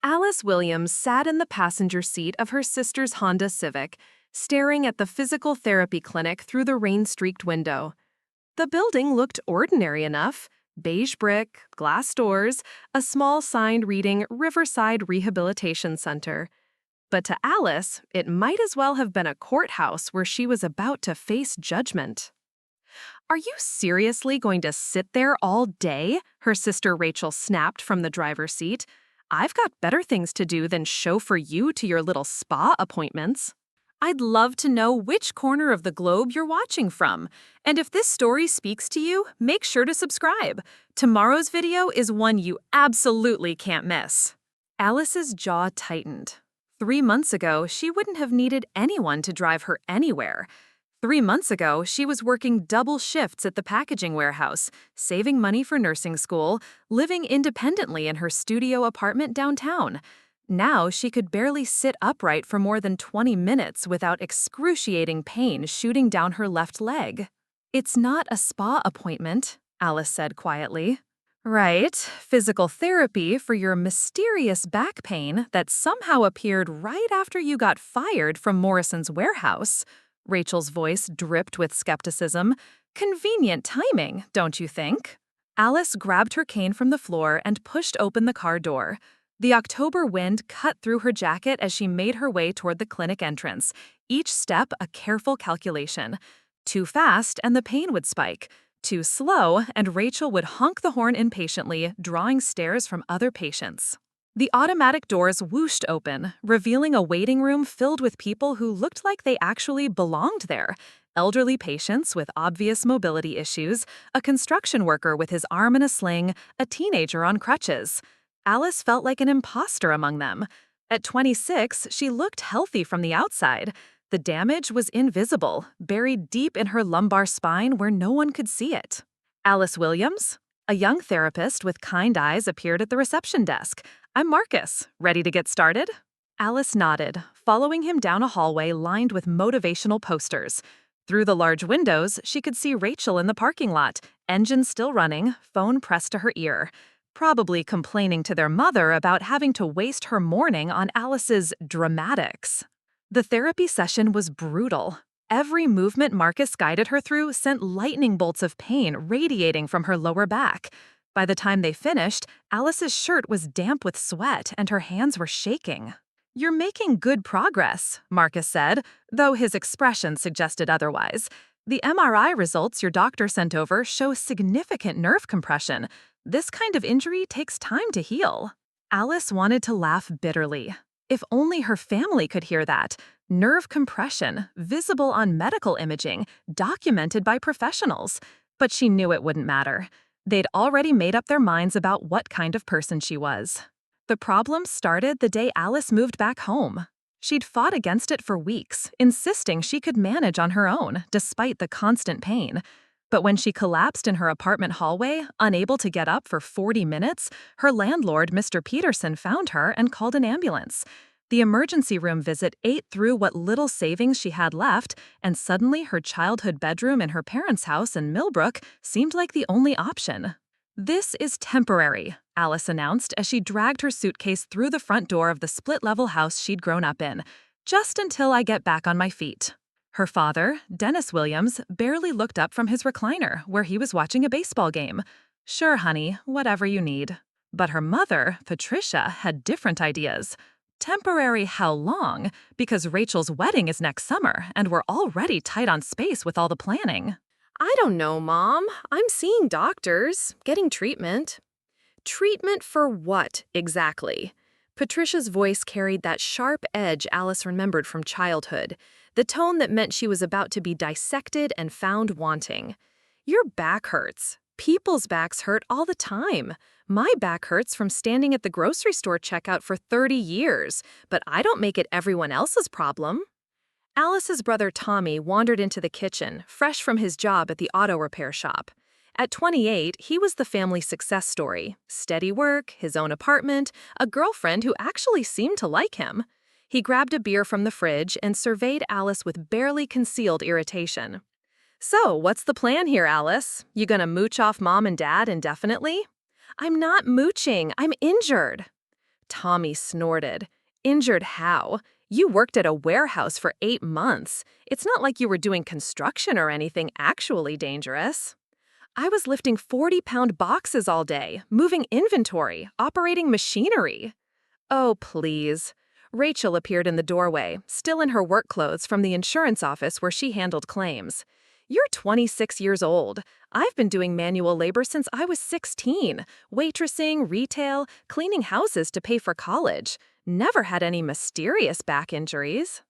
Alice Williams sat in the passenger seat of her sister's Honda Civic, staring at the physical therapy clinic through the rain-streaked window. The building looked ordinary enough: beige brick, glass doors, a small sign reading Riverside Rehabilitation Center. But to Alice, it might as well have been a courthouse where she was about to face judgment. "Are you seriously going to sit there all day?" her sister Rachel snapped from the driver's seat. "I've got better things to do than chauffeur you to your little spa appointments." I'd love to know which corner of the globe you're watching from. And if this story speaks to you, make sure to subscribe. Tomorrow's video is one you absolutely can't miss. Alice's jaw tightened. 3 months ago, she wouldn't have needed anyone to drive her anywhere. 3 months ago, she was working double shifts at the packaging warehouse, saving money for nursing school, living independently in her studio apartment downtown. Now she could barely sit upright for more than 20 minutes without excruciating pain shooting down her left leg. "It's not a spa appointment," Alice said quietly. "Right, physical therapy for your mysterious back pain that somehow appeared right after you got fired from Morrison's warehouse." Rachel's voice dripped with skepticism. "Convenient timing, don't you think?" Alice grabbed her cane from the floor and pushed open the car door. The October wind cut through her jacket as she made her way toward the clinic entrance, each step a careful calculation. Too fast and the pain would spike. Too slow and Rachel would honk the horn impatiently, drawing stares from other patients. The automatic doors whooshed open, revealing a waiting room filled with people who looked like they actually belonged there. Elderly patients with obvious mobility issues, a construction worker with his arm in a sling, a teenager on crutches. Alice felt like an imposter among them. At 26, she looked healthy from the outside. The damage was invisible, buried deep in her lumbar spine where no one could see it. "Alice Williams?" A young therapist with kind eyes appeared at the reception desk. "I'm Marcus. Ready to get started?" Alice nodded, following him down a hallway lined with motivational posters. Through the large windows, she could see Rachel in the parking lot, engine still running, phone pressed to her ear. Probably complaining to their mother about having to waste her morning on Alice's dramatics. The therapy session was brutal. Every movement Marcus guided her through sent lightning bolts of pain radiating from her lower back. By the time they finished, Alice's shirt was damp with sweat and her hands were shaking. "You're making good progress," Marcus said, though his expression suggested otherwise. "The MRI results your doctor sent over show significant nerve compression. This kind of injury takes time to heal." Alice wanted to laugh bitterly. If only her family could hear that. Nerve compression, visible on medical imaging, documented by professionals. But she knew it wouldn't matter. They'd already made up their minds about what kind of person she was. The problem started the day Alice moved back home. She'd fought against it for weeks, insisting she could manage on her own, despite the constant pain. But when she collapsed in her apartment hallway, unable to get up for 40 minutes, her landlord, Mr. Peterson, found her and called an ambulance. The emergency room visit ate through what little savings she had left, and suddenly her childhood bedroom in her parents' house in Millbrook seemed like the only option. "This is temporary," Alice announced as she dragged her suitcase through the front door of the split-level house she'd grown up in. "Just until I get back on my feet." Her father, Dennis Williams, barely looked up from his recliner, where he was watching a baseball game. "Sure, honey, whatever you need." But her mother, Patricia, had different ideas. Temporary how long? Because Rachel's wedding is next summer, and we're already tight on space with all the planning. "I don't know, Mom. I'm seeing doctors, getting treatment." "Treatment for what, exactly?" Patricia's voice carried that sharp edge Alice remembered from childhood, the tone that meant she was about to be dissected and found wanting. "Your back hurts. People's backs hurt all the time. My back hurts from standing at the grocery store checkout for 30 years, but I don't make it everyone else's problem." Alice's brother Tommy wandered into the kitchen, fresh from his job at the auto repair shop. At 28, he was the family success story. Steady work, his own apartment, a girlfriend who actually seemed to like him. He grabbed a beer from the fridge and surveyed Alice with barely concealed irritation. "So, what's the plan here, Alice? You gonna mooch off Mom and Dad indefinitely?" "I'm not mooching, I'm injured." Tommy snorted. Injured how? You worked at a warehouse for 8 months. It's not like you were doing construction or anything actually dangerous. I was lifting 40-pound boxes all day, moving inventory, operating machinery. Oh, please. Rachel appeared in the doorway, still in her work clothes from the insurance office where she handled claims. You're 26 years old. I've been doing manual labor since I was 16, waitressing, retail, cleaning houses to pay for college. Never had any mysterious back injuries.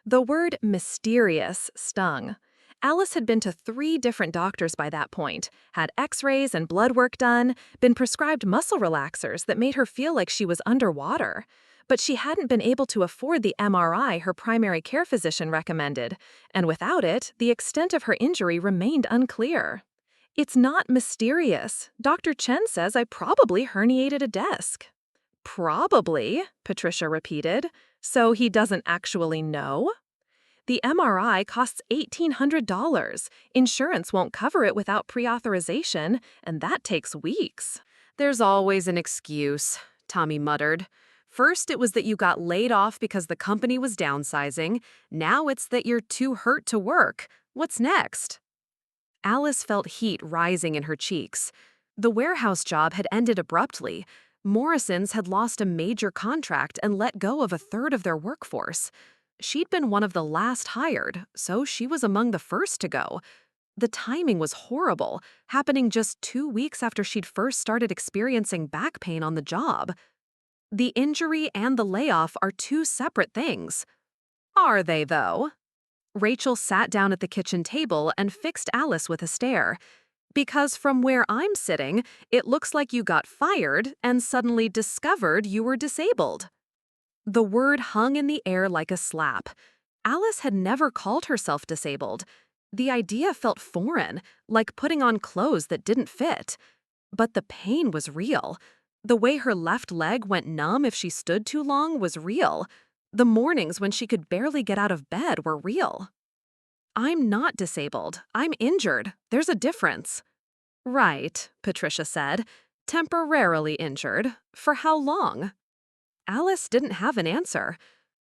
The word mysterious stung. Alice had been to 3 different doctors by that point, had x-rays and blood work done, been prescribed muscle relaxers that made her feel like she was underwater. But she hadn't been able to afford the MRI her primary care physician recommended, and without it, the extent of her injury remained unclear. It's not mysterious. Dr. Chen says I probably herniated a disc. Probably, Patricia repeated. So he doesn't actually know? The MRI costs $1,800. Insurance won't cover it without pre-authorization, and that takes weeks. There's always an excuse, Tommy muttered. First, it was that you got laid off because the company was downsizing. Now it's that you're too hurt to work. What's next? Alice felt heat rising in her cheeks. The warehouse job had ended abruptly. Morrison's had lost a major contract and let go of a third of their workforce. She'd been one of the last hired, so she was among the first to go. The timing was horrible, happening just 2 weeks after she'd first started experiencing back pain on the job. The injury and the layoff are 2 separate things. Are they, though? Rachel sat down at the kitchen table and fixed Alice with a stare. Because from where I'm sitting, it looks like you got fired and suddenly discovered you were disabled. The word hung in the air like a slap. Alice had never called herself disabled. The idea felt foreign, like putting on clothes that didn't fit. But the pain was real. The way her left leg went numb if she stood too long was real. The mornings when she could barely get out of bed were real. I'm not disabled. I'm injured. There's a difference. Right, Patricia said. Temporarily injured. For how long? Alice didn't have an answer.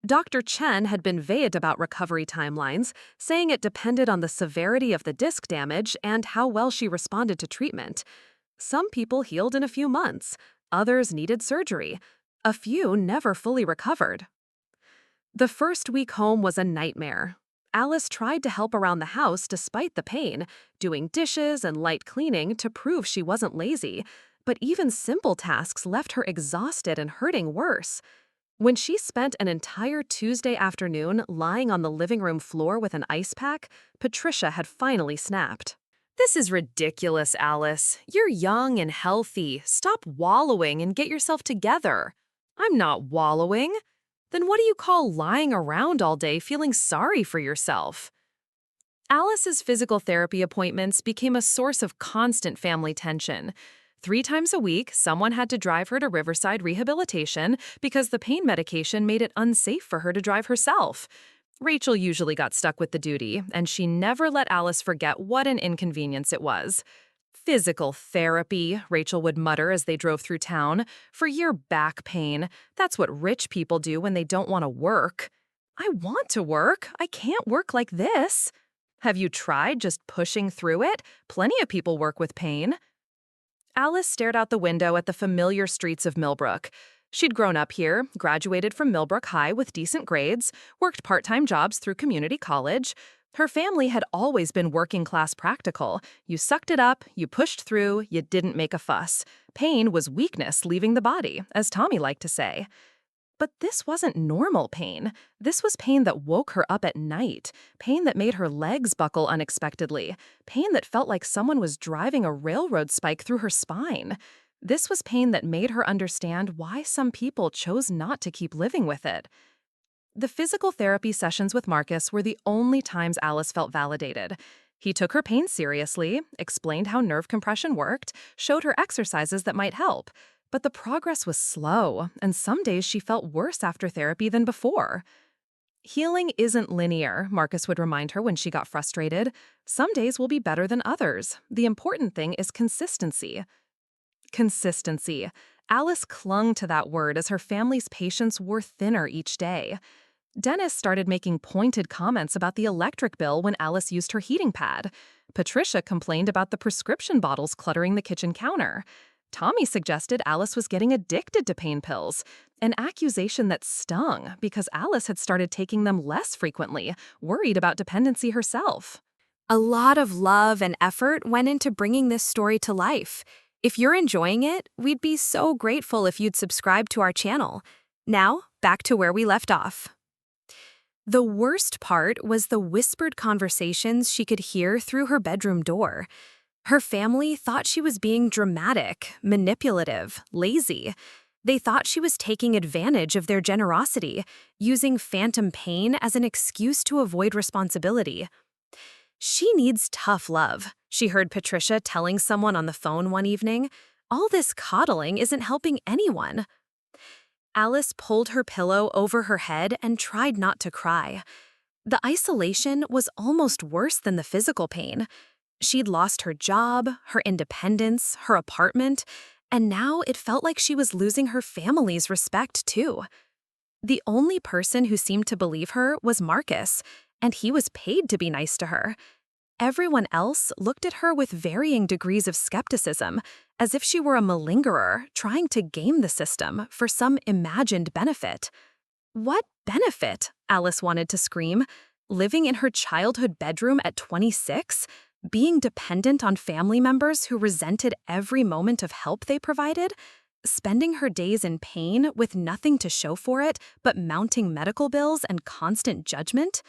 Dr. Chen had been vague about recovery timelines, saying it depended on the severity of the disc damage and how well she responded to treatment. Some people healed in a few months. Others needed surgery. A few never fully recovered. The first week home was a nightmare. Alice tried to help around the house despite the pain, doing dishes and light cleaning to prove she wasn't lazy, but even simple tasks left her exhausted and hurting worse. When she spent an entire Tuesday afternoon lying on the living room floor with an ice pack, Patricia had finally snapped. This is ridiculous, Alice. You're young and healthy. Stop wallowing and get yourself together. I'm not wallowing. Then what do you call lying around all day feeling sorry for yourself? Alice's physical therapy appointments became a source of constant family tension. 3 times a week, someone had to drive her to Riverside Rehabilitation because the pain medication made it unsafe for her to drive herself. Rachel usually got stuck with the duty, and she never let Alice forget what an inconvenience it was. Physical therapy, Rachel would mutter as they drove through town. For your back pain. That's what rich people do when they don't want to work. I want to work. I can't work like this. Have you tried just pushing through it? Plenty of people work with pain. Alice stared out the window at the familiar streets of Millbrook. She'd grown up here, graduated from Millbrook High with decent grades, worked part-time jobs through community college. Her family had always been working-class practical. You sucked it up, you pushed through, you didn't make a fuss. Pain was weakness leaving the body, as Tommy liked to say. But this wasn't normal pain. This was pain that woke her up at night, pain that made her legs buckle unexpectedly, pain that felt like someone was driving a railroad spike through her spine. This was pain that made her understand why some people chose not to keep living with it. The physical therapy sessions with Marcus were the only times Alice felt validated. He took her pain seriously, explained how nerve compression worked, showed her exercises that might help. But the progress was slow, and some days she felt worse after therapy than before. Healing isn't linear, Marcus would remind her when she got frustrated. Some days will be better than others. The important thing is consistency. Consistency. Alice clung to that word as her family's patience wore thinner each day. Dennis started making pointed comments about the electric bill when Alice used her heating pad. Patricia complained about the prescription bottles cluttering the kitchen counter. Tommy suggested Alice was getting addicted to pain pills, an accusation that stung because Alice had started taking them less frequently, worried about dependency herself. A lot of love and effort went into bringing this story to life. If you're enjoying it, we'd be so grateful if you'd subscribe to our channel. Now, back to where we left off. The worst part was the whispered conversations she could hear through her bedroom door. Her family thought she was being dramatic, manipulative, lazy. They thought she was taking advantage of their generosity, using phantom pain as an excuse to avoid responsibility. "She needs tough love," she heard Patricia telling someone on the phone one evening. "All this coddling isn't helping anyone." Alice pulled her pillow over her head and tried not to cry. The isolation was almost worse than the physical pain. She'd lost her job, her independence, her apartment, and now it felt like she was losing her family's respect too. The only person who seemed to believe her was Marcus, and he was paid to be nice to her. Everyone else looked at her with varying degrees of skepticism, as if she were a malingerer trying to game the system for some imagined benefit. What benefit? Alice wanted to scream. Living in her childhood bedroom at 26? Being dependent on family members who resented every moment of help they provided? Spending her days in pain with nothing to show for it but mounting medical bills and constant judgment?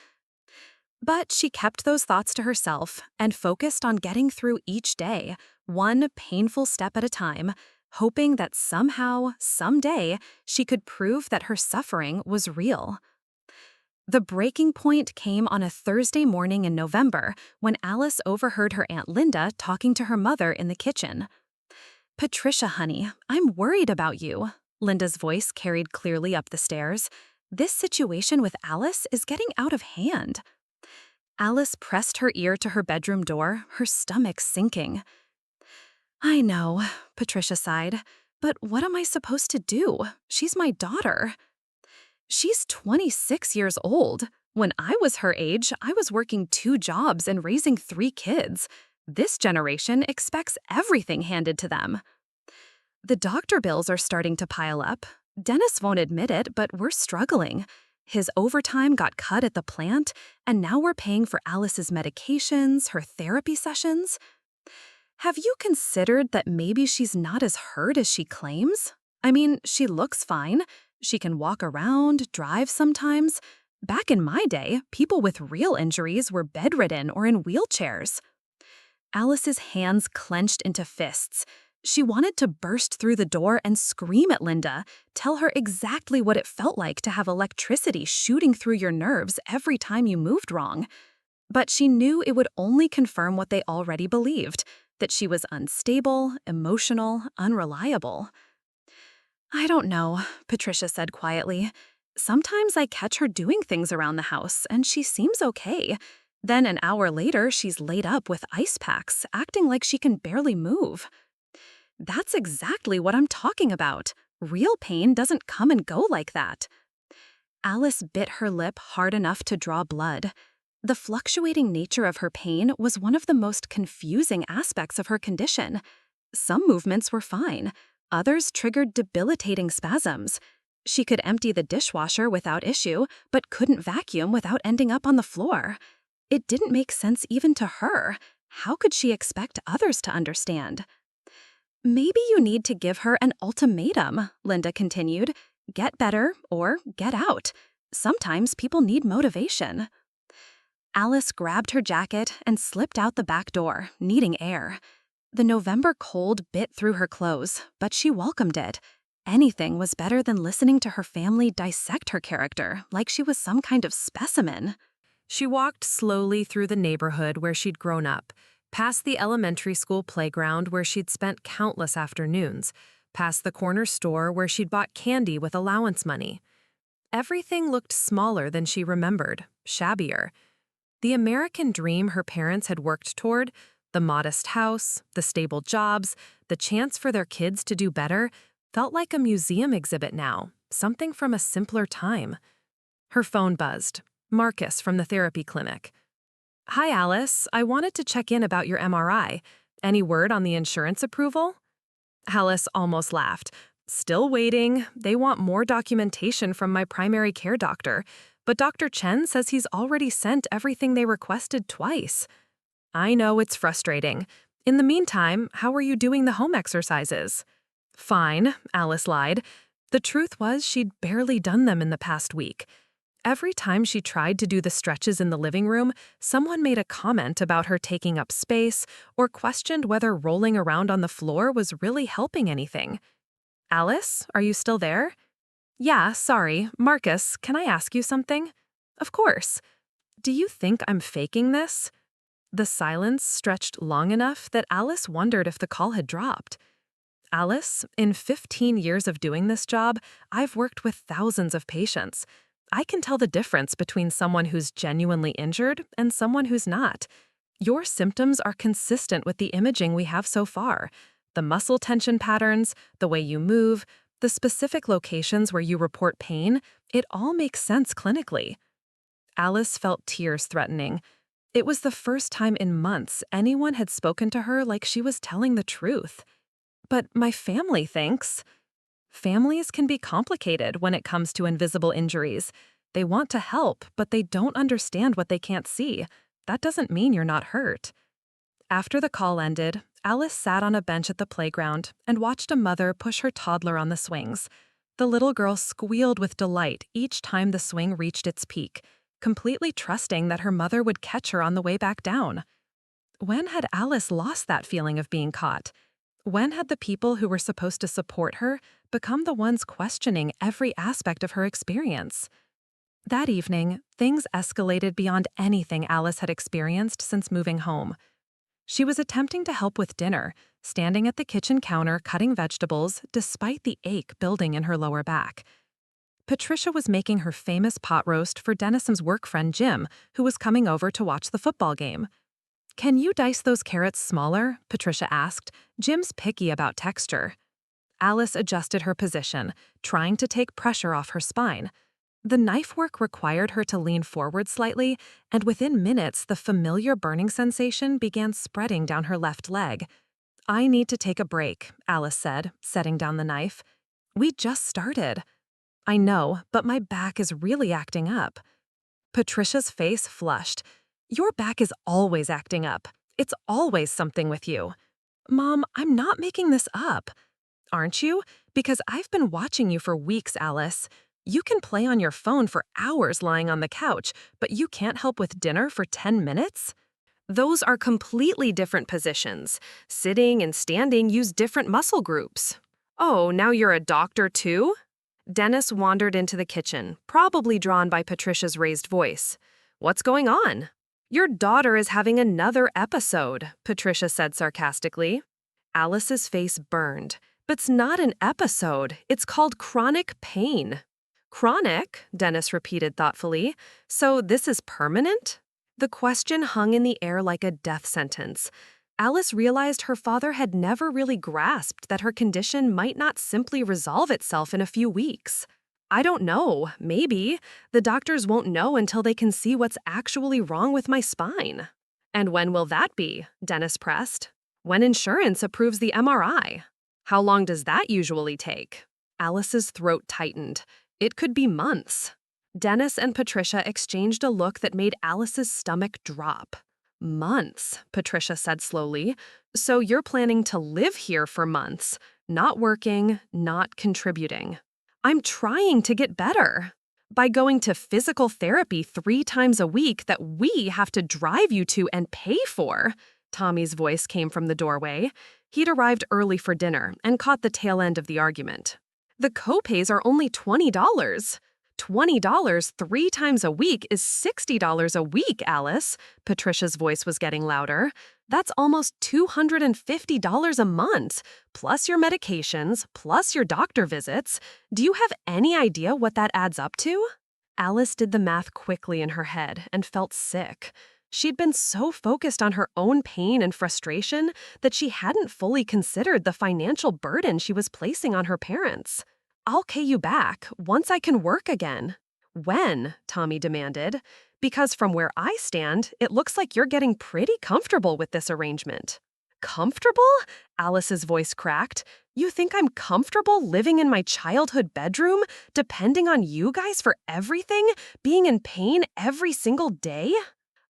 But she kept those thoughts to herself and focused on getting through each day, one painful step at a time, hoping that somehow, someday, she could prove that her suffering was real. The breaking point came on a Thursday morning in November when Alice overheard her Aunt Linda talking to her mother in the kitchen. "Patricia, honey, I'm worried about you." Linda's voice carried clearly up the stairs. "This situation with Alice is getting out of hand." Alice pressed her ear to her bedroom door, her stomach sinking. "I know," Patricia sighed, "but what am I supposed to do? She's my daughter." "She's 26 years old. When I was her age, I was working 2 jobs and raising 3 kids. This generation expects everything handed to them." "The doctor bills are starting to pile up. Dennis won't admit it, but we're struggling. His overtime got cut at the plant, and now we're paying for Alice's medications, her therapy sessions. Have you considered that maybe she's not as hurt as she claims? I mean, she looks fine. She can walk around, drive sometimes. Back in my day, people with real injuries were bedridden or in wheelchairs." Alice's hands clenched into fists. She wanted to burst through the door and scream at Linda, tell her exactly what it felt like to have electricity shooting through your nerves every time you moved wrong. But she knew it would only confirm what they already believed, that she was unstable, emotional, unreliable. "I don't know," Patricia said quietly. "Sometimes I catch her doing things around the house, and she seems okay. Then an hour later, she's laid up with ice packs, acting like she can barely move." "That's exactly what I'm talking about. Real pain doesn't come and go like that." Alice bit her lip hard enough to draw blood. The fluctuating nature of her pain was one of the most confusing aspects of her condition. Some movements were fine. Others triggered debilitating spasms. She could empty the dishwasher without issue, but couldn't vacuum without ending up on the floor. It didn't make sense even to her. How could she expect others to understand? "Maybe you need to give her an ultimatum," Linda continued. "Get better or get out. Sometimes people need motivation." Alice grabbed her jacket and slipped out the back door, needing air. The November cold bit through her clothes, but she welcomed it. Anything was better than listening to her family dissect her character like she was some kind of specimen. She walked slowly through the neighborhood where she'd grown up, past the elementary school playground where she'd spent countless afternoons, past the corner store where she'd bought candy with allowance money. Everything looked smaller than she remembered, shabbier. The American dream her parents had worked toward, the modest house, the stable jobs, the chance for their kids to do better, felt like a museum exhibit now, something from a simpler time. Her phone buzzed. Marcus from the therapy clinic. "Hi, Alice. I wanted to check in about your MRI. Any word on the insurance approval?" Alice almost laughed. "Still waiting. They want more documentation from my primary care doctor, but Dr. Chen says he's already sent everything they requested twice." "I know it's frustrating. In the meantime, how are you doing the home exercises?" "Fine," Alice lied. The truth was she'd barely done them in the past week. Every time she tried to do the stretches in the living room, someone made a comment about her taking up space or questioned whether rolling around on the floor was really helping anything. "Alice, are you still there?" "Yeah, sorry. Marcus, can I ask you something?" "Of course." "Do you think I'm faking this?" The silence stretched long enough that Alice wondered if the call had dropped. "Alice, in 15 years of doing this job, I've worked with thousands of patients. I can tell the difference between someone who's genuinely injured and someone who's not. Your symptoms are consistent with the imaging we have so far. The muscle tension patterns, the way you move, the specific locations where you report pain, it all makes sense clinically." Alice felt tears threatening. It was the first time in months anyone had spoken to her like she was telling the truth. "But my family thinks..." Families can be complicated when it comes to invisible injuries. They want to help, but they don't understand what they can't see. That doesn't mean you're not hurt. After the call ended, Alice sat on a bench at the playground and watched a mother push her toddler on the swings. The little girl squealed with delight each time the swing reached its peak, completely trusting that her mother would catch her on the way back down. When had Alice lost that feeling of being caught? When had the people who were supposed to support her become the ones questioning every aspect of her experience? That evening, things escalated beyond anything Alice had experienced since moving home. She was attempting to help with dinner, standing at the kitchen counter cutting vegetables despite the ache building in her lower back. Patricia was making her famous pot roast for Dennison's work friend Jim, who was coming over to watch the football game. "Can you dice those carrots smaller?" Patricia asked. Jim's picky about texture. Alice adjusted her position, trying to take pressure off her spine. The knife work required her to lean forward slightly, and within minutes the familiar burning sensation began spreading down her left leg. "I need to take a break," Alice said, setting down the knife. "We just started." "I know, but my back is really acting up." Patricia's face flushed. "Your back is always acting up. It's always something with you." "Mom, I'm not making this up." "Aren't you? Because I've been watching you for weeks, Alice. You can play on your phone for hours lying on the couch, but you can't help with dinner for 10 minutes? Those are completely different positions. Sitting and standing use different muscle groups." "Oh, now you're a doctor too?" Dennis wandered into the kitchen, probably drawn by Patricia's raised voice. "What's going on?" "Your daughter is having another episode," Patricia said sarcastically. Alice's face burned. "But it's not an episode. It's called chronic pain." "Chronic?" Dennis repeated thoughtfully. "So this is permanent?" The question hung in the air like a death sentence. Alice realized her father had never really grasped that her condition might not simply resolve itself in a few weeks. "I don't know. Maybe. The doctors won't know until they can see what's actually wrong with my spine." "And when will that be?" Dennis pressed. "When insurance approves the MRI. How long does that usually take?" Alice's throat tightened. It could be months. Dennis and Patricia exchanged a look that made Alice's stomach drop. "Months," Patricia said slowly. "So you're planning to live here for months, not working, not contributing." "I'm trying to get better. By going to physical therapy 3 times a week that we have to drive you to and pay for." Tommy's voice came from the doorway. He'd arrived early for dinner and caught the tail end of the argument. "The copays are only $20. $20 3 times a week is $60 a week, Alice." Patricia's voice was getting louder. "That's almost $250 a month, plus your medications, plus your doctor visits. Do you have any idea what that adds up to?" Alice did the math quickly in her head and felt sick. She'd been so focused on her own pain and frustration that she hadn't fully considered the financial burden she was placing on her parents. "I'll pay you back once I can work again." "When?" Tommy demanded. "Because from where I stand, it looks like you're getting pretty comfortable with this arrangement." "Comfortable?" Alice's voice cracked. "You think I'm comfortable living in my childhood bedroom, depending on you guys for everything, being in pain every single day?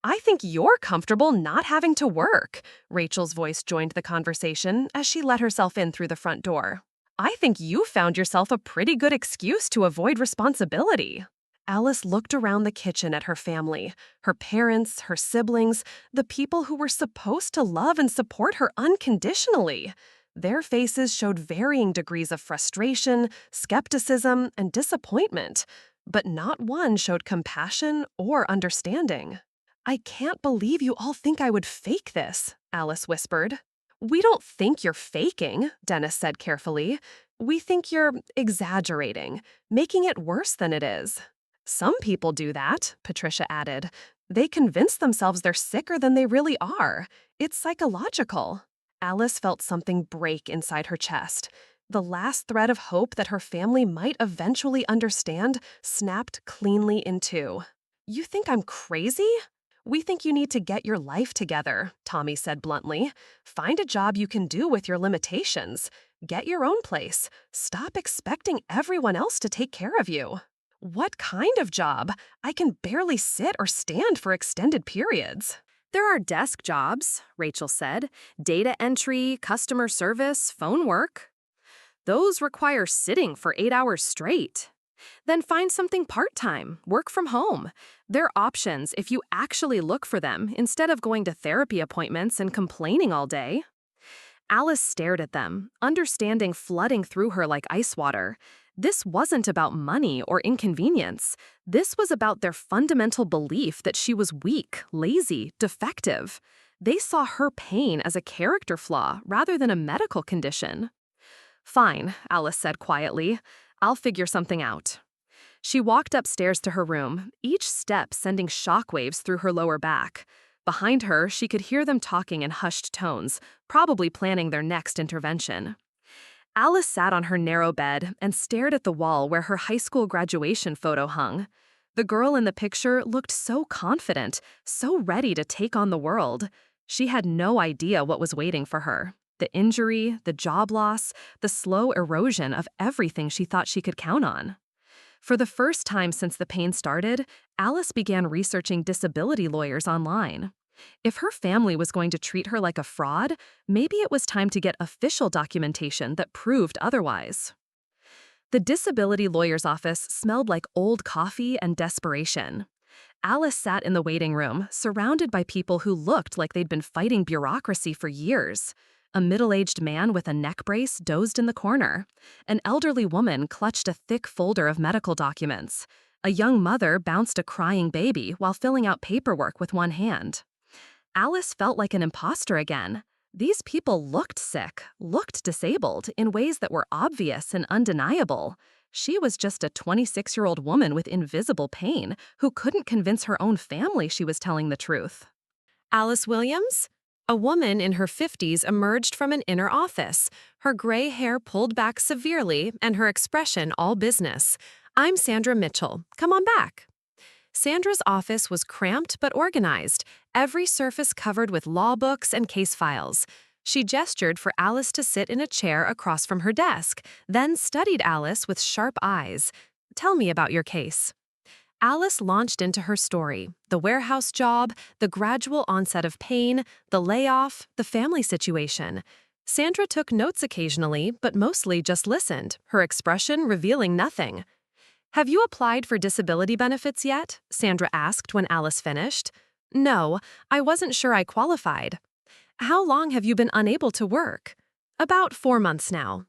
I think you're comfortable not having to work." Rachel's voice joined the conversation as she let herself in through the front door. "I think you found yourself a pretty good excuse to avoid responsibility." Alice looked around the kitchen at her family, her parents, her siblings, the people who were supposed to love and support her unconditionally. Their faces showed varying degrees of frustration, skepticism, and disappointment, but not one showed compassion or understanding. "I can't believe you all think I would fake this," Alice whispered. "We don't think you're faking," Dennis said carefully. "We think you're exaggerating, making it worse than it is." "Some people do that," Patricia added. "They convince themselves they're sicker than they really are. It's psychological." Alice felt something break inside her chest. The last thread of hope that her family might eventually understand snapped cleanly in two. "You think I'm crazy?" "We think you need to get your life together," Tommy said bluntly. "Find a job you can do with your limitations. Get your own place. Stop expecting everyone else to take care of you." "What kind of job? I can barely sit or stand for extended periods." "There are desk jobs," Rachel said. "Data entry, customer service, phone work. Those require sitting for 8 hours straight. Then find something part-time, work from home. They're options if you actually look for them instead of going to therapy appointments and complaining all day." Alice stared at them, understanding flooding through her like ice water. This wasn't about money or inconvenience. This was about their fundamental belief that she was weak, lazy, defective. They saw her pain as a character flaw rather than a medical condition. "Fine," Alice said quietly. "I'll figure something out." She walked upstairs to her room, each step sending shockwaves through her lower back. Behind her, she could hear them talking in hushed tones, probably planning their next intervention. Alice sat on her narrow bed and stared at the wall where her high school graduation photo hung. The girl in the picture looked so confident, so ready to take on the world. She had no idea what was waiting for her. The injury, the job loss, the slow erosion of everything she thought she could count on. For the first time since the pain started, Alice began researching disability lawyers online. If her family was going to treat her like a fraud, maybe it was time to get official documentation that proved otherwise. The disability lawyer's office smelled like old coffee and desperation. Alice sat in the waiting room, surrounded by people who looked like they'd been fighting bureaucracy for years. A middle-aged man with a neck brace dozed in the corner. An elderly woman clutched a thick folder of medical documents. A young mother bounced a crying baby while filling out paperwork with one hand. Alice felt like an imposter again. These people looked sick, looked disabled in ways that were obvious and undeniable. She was just a 26-year-old woman with invisible pain who couldn't convince her own family she was telling the truth. "Alice Williams?" A woman in her 50s emerged from an inner office, her gray hair pulled back severely and her expression all business. "I'm Sandra Mitchell. Come on back." Sandra's office was cramped but organized, every surface covered with law books and case files. She gestured for Alice to sit in a chair across from her desk, then studied Alice with sharp eyes. "Tell me about your case." Alice launched into her story: the warehouse job, the gradual onset of pain, the layoff, the family situation. Sandra took notes occasionally, but mostly just listened, her expression revealing nothing. "Have you applied for disability benefits yet?" Sandra asked when Alice finished. "No, I wasn't sure I qualified." "How long have you been unable to work?" "About 4 months now."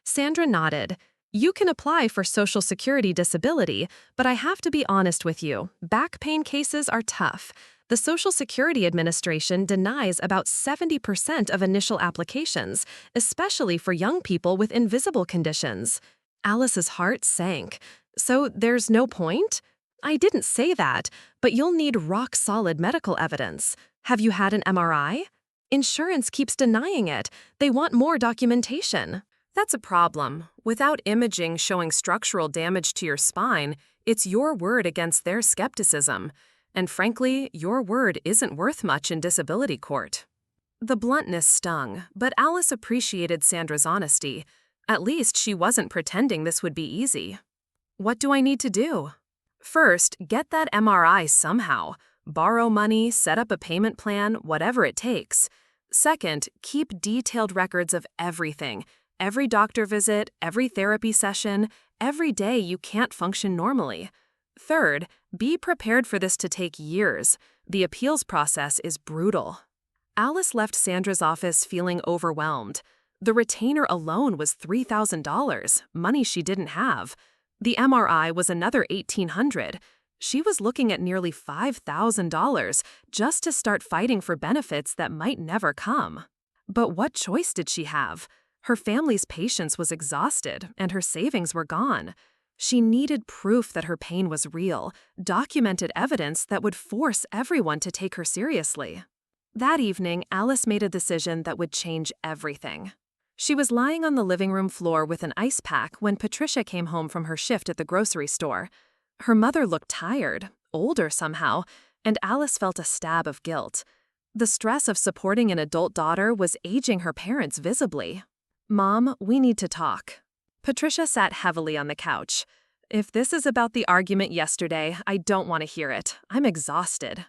Sandra nodded. "You can apply for Social Security disability, but I have to be honest with you, back pain cases are tough. The Social Security Administration denies about 70% of initial applications, especially for young people with invisible conditions." Alice's heart sank. "So there's no point?" I didn't say that, but you'll need rock-solid medical evidence. Have you had an MRI? Insurance keeps denying it. They want more documentation. That's a problem. Without imaging showing structural damage to your spine, it's your word against their skepticism. And frankly, your word isn't worth much in disability court. The bluntness stung, but Alice appreciated Sandra's honesty. At least she wasn't pretending this would be easy. What do I need to do? First, get that MRI somehow. Borrow money, set up a payment plan, whatever it takes. Second, keep detailed records of everything. Every doctor visit, every therapy session, every day you can't function normally. Third, be prepared for this to take years. The appeals process is brutal. Alice left Sandra's office feeling overwhelmed. The retainer alone was $3,000, money she didn't have. The MRI was another $1,800. She was looking at nearly $5,000 just to start fighting for benefits that might never come. But what choice did she have? Her family's patience was exhausted, and her savings were gone. She needed proof that her pain was real, documented evidence that would force everyone to take her seriously. That evening, Alice made a decision that would change everything. She was lying on the living room floor with an ice pack when Patricia came home from her shift at the grocery store. Her mother looked tired, older somehow, and Alice felt a stab of guilt. The stress of supporting an adult daughter was aging her parents visibly. "Mom, we need to talk." Patricia sat heavily on the couch. "If this is about the argument yesterday, I don't want to hear it. I'm exhausted."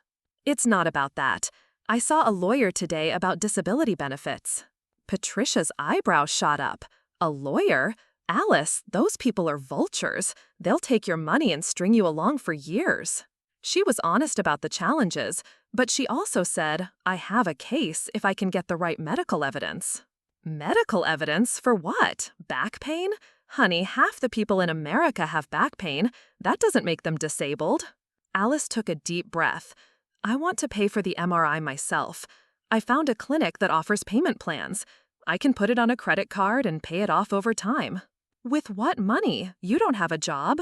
"It's not about that. I saw a lawyer today about disability benefits." Patricia's eyebrows shot up. "A lawyer? Alice, those people are vultures. They'll take your money and string you along for years." She was honest about the challenges, but she also said, "I have a case if I can get the right medical evidence." Medical evidence? For what? Back pain? Honey, half the people in America have back pain. That doesn't make them disabled. Alice took a deep breath. "I want to pay for the MRI myself. I found a clinic that offers payment plans. I can put it on a credit card and pay it off over time." "With what money? You don't have a job."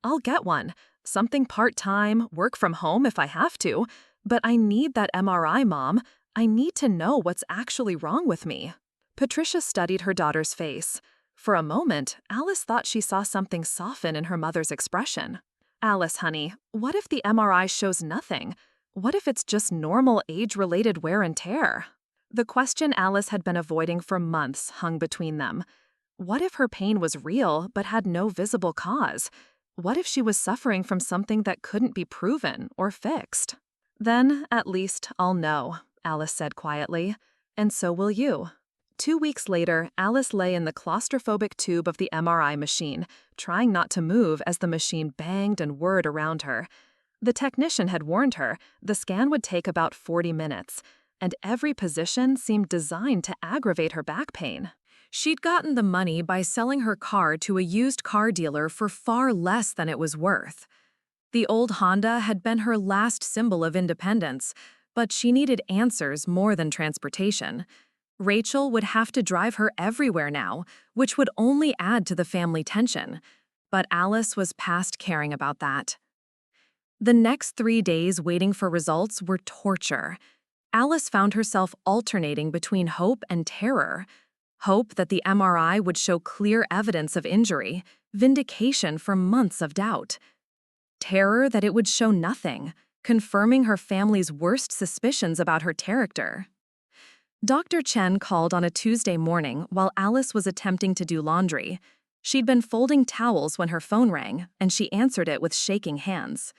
"I'll get one. Something part-time, work from home if I have to. But I need that MRI, Mom. I need to know what's actually wrong with me." Patricia studied her daughter's face. For a moment, Alice thought she saw something soften in her mother's expression. "Alice, honey, what if the MRI shows nothing? What if it's just normal age-related wear and tear?" The question Alice had been avoiding for months hung between them. What if her pain was real but had no visible cause? What if she was suffering from something that couldn't be proven or fixed? "Then, at least, I'll know," Alice said quietly. "And so will you." 2 weeks later, Alice lay in the claustrophobic tube of the MRI machine, trying not to move as the machine banged and whirred around her. The technician had warned her the scan would take about 40 minutes, and every position seemed designed to aggravate her back pain. She'd gotten the money by selling her car to a used car dealer for far less than it was worth. The old Honda had been her last symbol of independence, but she needed answers more than transportation. Rachel would have to drive her everywhere now, which would only add to the family tension. But Alice was past caring about that. The next 3 days waiting for results were torture. Alice found herself alternating between hope and terror. Hope that the MRI would show clear evidence of injury, vindication for months of doubt. Terror that it would show nothing, confirming her family's worst suspicions about her character. Dr. Chen called on a Tuesday morning while Alice was attempting to do laundry. She'd been folding towels when her phone rang, and she answered it with shaking hands.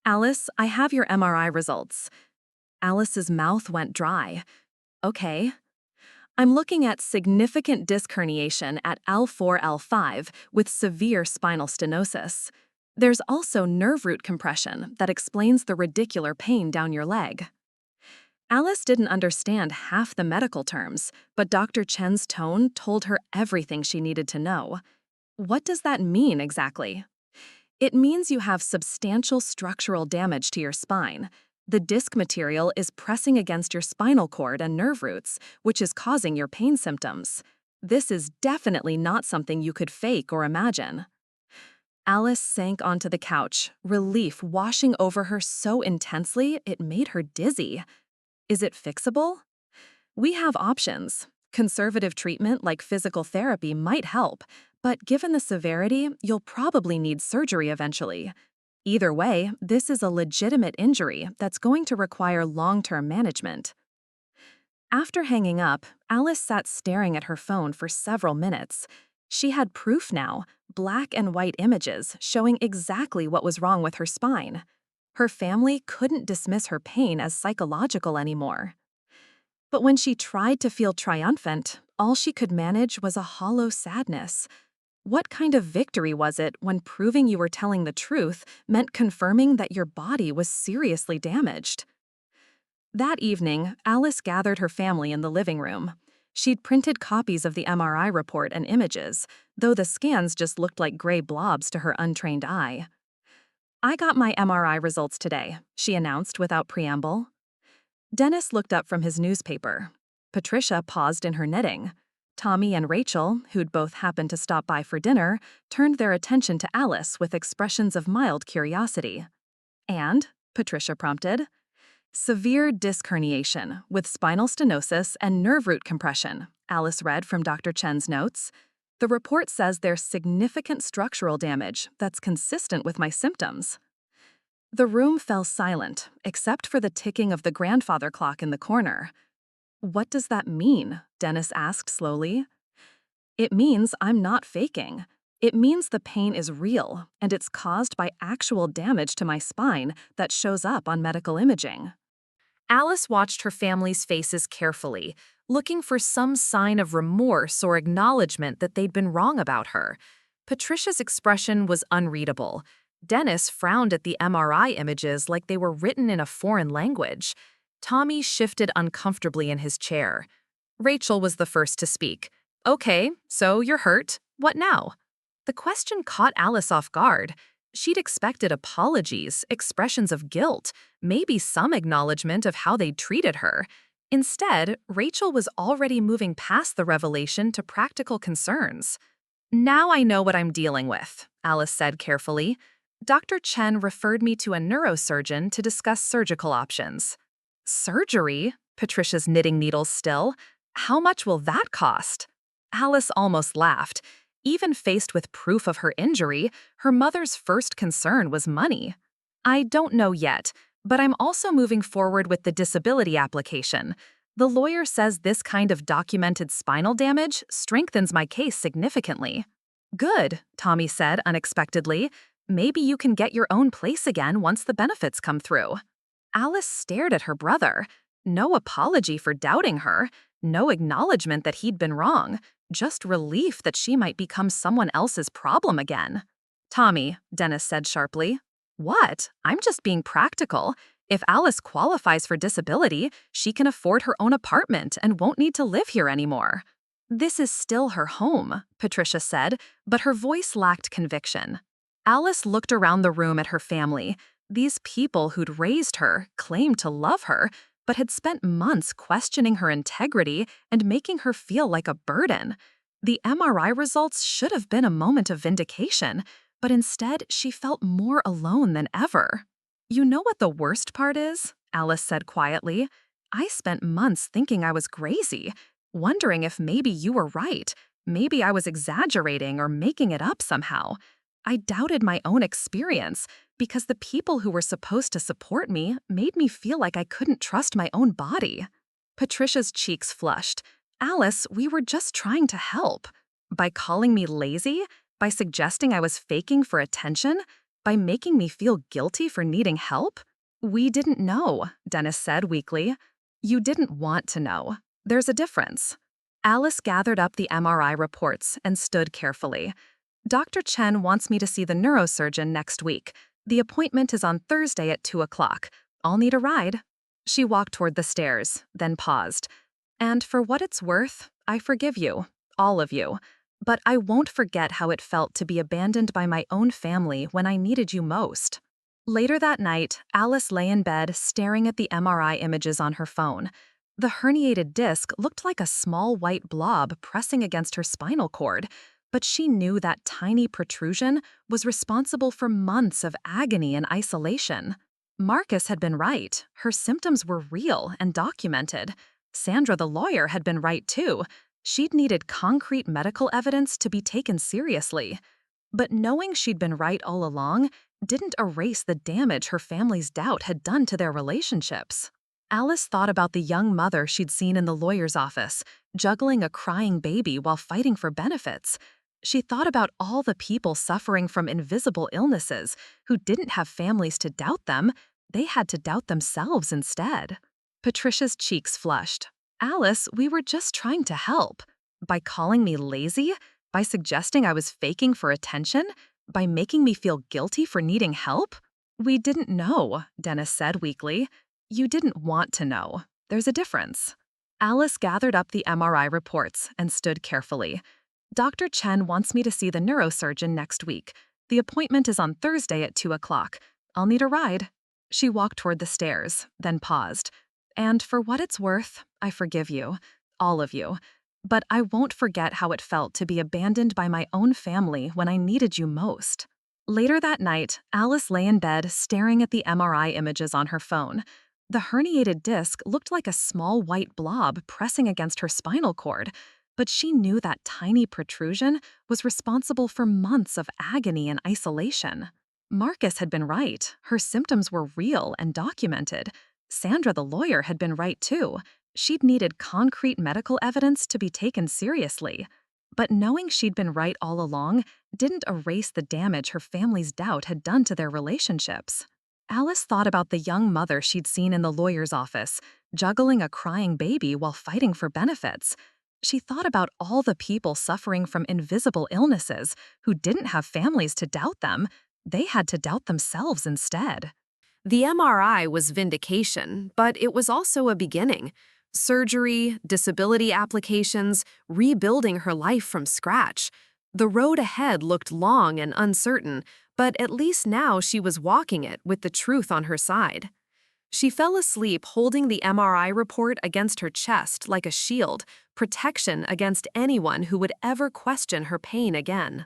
"Alice, I have your MRI results." Alice's mouth went dry. "Okay." "I'm looking at significant disc herniation at L4, L5 with severe spinal stenosis. There's also nerve root compression that explains the radicular pain down your leg." Alice didn't understand half the medical terms, but Dr. Chen's tone told her everything she needed to know. What does that mean exactly? "It means you have substantial structural damage to your spine. The disc material is pressing against your spinal cord and nerve roots, which is causing your pain symptoms. This is definitely not something you could fake or imagine." Alice sank onto the couch, relief washing over her so intensely it made her dizzy. Is it fixable? We have options. Conservative treatment like physical therapy might help, but given the severity, you'll probably need surgery eventually. Either way, this is a legitimate injury that's going to require long-term management. After hanging up, Alice sat staring at her phone for several minutes. She had proof now, black and white images showing exactly what was wrong with her spine. Her family couldn't dismiss her pain as psychological anymore. But when she tried to feel triumphant, all she could manage was a hollow sadness. What kind of victory was it when proving you were telling the truth meant confirming that your body was seriously damaged? That evening, Alice gathered her family in the living room. She'd printed copies of the MRI report and images, though the scans just looked like gray blobs to her untrained eye. "I got my MRI results today," she announced without preamble. Dennis looked up from his newspaper. Patricia paused in her knitting. Tommy and Rachel, who'd both happened to stop by for dinner, turned their attention to Alice with expressions of mild curiosity. "And?" Patricia prompted. "Severe disc herniation with spinal stenosis and nerve root compression," Alice read from Dr. Chen's notes. "The report says there's significant structural damage that's consistent with my symptoms." The room fell silent, except for the ticking of the grandfather clock in the corner. "What does that mean?" Dennis asked slowly. "It means I'm not faking. It means the pain is real, and it's caused by actual damage to my spine that shows up on medical imaging." Alice watched her family's faces carefully, looking for some sign of remorse or acknowledgement that they'd been wrong about her. Patricia's expression was unreadable. Dennis frowned at the MRI images like they were written in a foreign language. Tommy shifted uncomfortably in his chair. Rachel was the first to speak. "Okay, so you're hurt. What now?" The question caught Alice off guard. She'd expected apologies, expressions of guilt, maybe some acknowledgement of how they'd treated her. Instead, Rachel was already moving past the revelation to practical concerns. "Now I know what I'm dealing with," Alice said carefully. "Dr. Chen referred me to a neurosurgeon to discuss surgical options." "Surgery?" Patricia's knitting needles still. "How much will that cost?" Alice almost laughed. Even faced with proof of her injury, her mother's first concern was money. "I don't know yet, but I'm also moving forward with the disability application. The lawyer says this kind of documented spinal damage strengthens my case significantly." "Good," Tommy said unexpectedly. "Maybe you can get your own place again once the benefits come through." Alice stared at her brother. No apology for doubting her, no acknowledgement that he'd been wrong, just relief that she might become someone else's problem again. "Tommy," Dennis said sharply. "What? I'm just being practical. If Alice qualifies for disability, she can afford her own apartment and won't need to live here anymore." "This is still her home," Patricia said, but her voice lacked conviction. Alice looked around the room at her family. These people who'd raised her, claimed to love her, but had spent months questioning her integrity and making her feel like a burden. The MRI results should have been a moment of vindication, but instead she felt more alone than ever. "You know what the worst part is?" Alice said quietly. "I spent months thinking I was crazy, wondering if maybe you were right, maybe I was exaggerating or making it up somehow. I doubted my own experience because the people who were supposed to support me made me feel like I couldn't trust my own body." Patricia's cheeks flushed. "Alice, we were just trying to help. By calling me lazy? By suggesting I was faking for attention? By making me feel guilty for needing help?" "We didn't know," Dennis said weakly. "You didn't want to know. There's a difference." Alice gathered up the MRI reports and stood carefully. "Dr. Chen wants me to see the neurosurgeon next week. The appointment is on Thursday at 2 o'clock. I'll need a ride." She walked toward the stairs, then paused. "And for what it's worth, I forgive you, all of you. But I won't forget how it felt to be abandoned by my own family when I needed you most." Later that night, Alice lay in bed staring at the MRI images on her phone. The herniated disc looked like a small white blob pressing against her spinal cord. But she knew that tiny protrusion was responsible for months of agony and isolation. Marcus had been right. Her symptoms were real and documented. Sandra, the lawyer, had been right too. She'd needed concrete medical evidence to be taken seriously. But knowing she'd been right all along didn't erase the damage her family's doubt had done to their relationships. Alice thought about the young mother she'd seen in the lawyer's office, juggling a crying baby while fighting for benefits. She thought about all the people suffering from invisible illnesses who didn't have families to doubt them. They had to doubt themselves instead. Patricia's cheeks flushed. Alice, we were just trying to help. By calling me lazy? By suggesting I was faking for attention? By making me feel guilty for needing help? We didn't know, Dennis said weakly. You didn't want to know. There's a difference. Alice gathered up the MRI reports and stood carefully. Dr. Chen wants me to see the neurosurgeon next week. The appointment is on Thursday at 2 o'clock. I'll need a ride. She walked toward the stairs, then paused. And for what it's worth, I forgive you, all of you. But I won't forget how it felt to be abandoned by my own family when I needed you most. Later that night, Alice lay in bed staring at the MRI images on her phone. The herniated disc looked like a small white blob pressing against her spinal cord, but she knew that tiny protrusion was responsible for months of agony and isolation. Marcus had been right. Her symptoms were real and documented. Sandra, the lawyer, had been right too. She'd needed concrete medical evidence to be taken seriously. But knowing she'd been right all along didn't erase the damage her family's doubt had done to their relationships. Alice thought about the young mother she'd seen in the lawyer's office, juggling a crying baby while fighting for benefits. She thought about all the people suffering from invisible illnesses who didn't have families to doubt them. They had to doubt themselves instead. The MRI was vindication, but it was also a beginning. Surgery, disability applications, rebuilding her life from scratch. The road ahead looked long and uncertain, but at least now she was walking it with the truth on her side. She fell asleep holding the MRI report against her chest like a shield, protection against anyone who would ever question her pain again.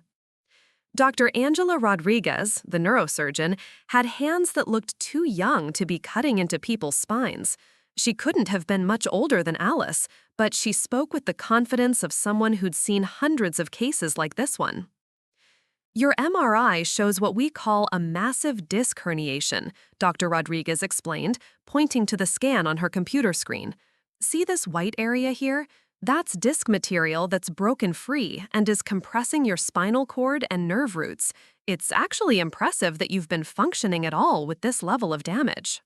Dr. Angela Rodriguez, the neurosurgeon, had hands that looked too young to be cutting into people's spines. She couldn't have been much older than Alice, but she spoke with the confidence of someone who'd seen hundreds of cases like this one. Your MRI shows what we call a massive disc herniation, Dr. Rodriguez explained, pointing to the scan on her computer screen. See this white area here? That's disc material that's broken free and is compressing your spinal cord and nerve roots. It's actually impressive that you've been functioning at all with this level of damage.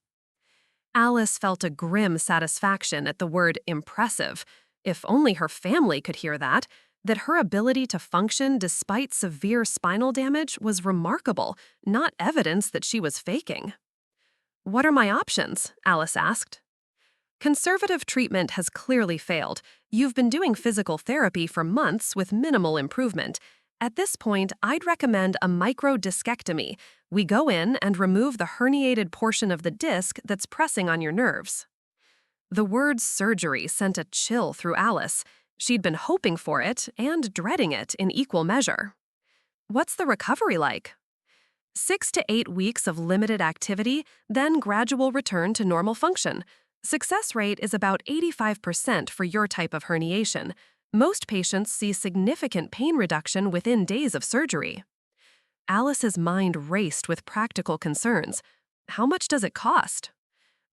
Alice felt a grim satisfaction at the word impressive. If only her family could hear that her ability to function despite severe spinal damage was remarkable, not evidence that she was faking. What are my options? Alice asked. Conservative treatment has clearly failed. You've been doing physical therapy for months with minimal improvement. At this point, I'd recommend a microdiscectomy. We go in and remove the herniated portion of the disc that's pressing on your nerves. The word surgery sent a chill through Alice. She'd been hoping for it and dreading it in equal measure. What's the recovery like? 6 to 8 weeks of limited activity, then gradual return to normal function. Success rate is about 85% for your type of herniation. Most patients see significant pain reduction within days of surgery. Alice's mind raced with practical concerns. How much does it cost?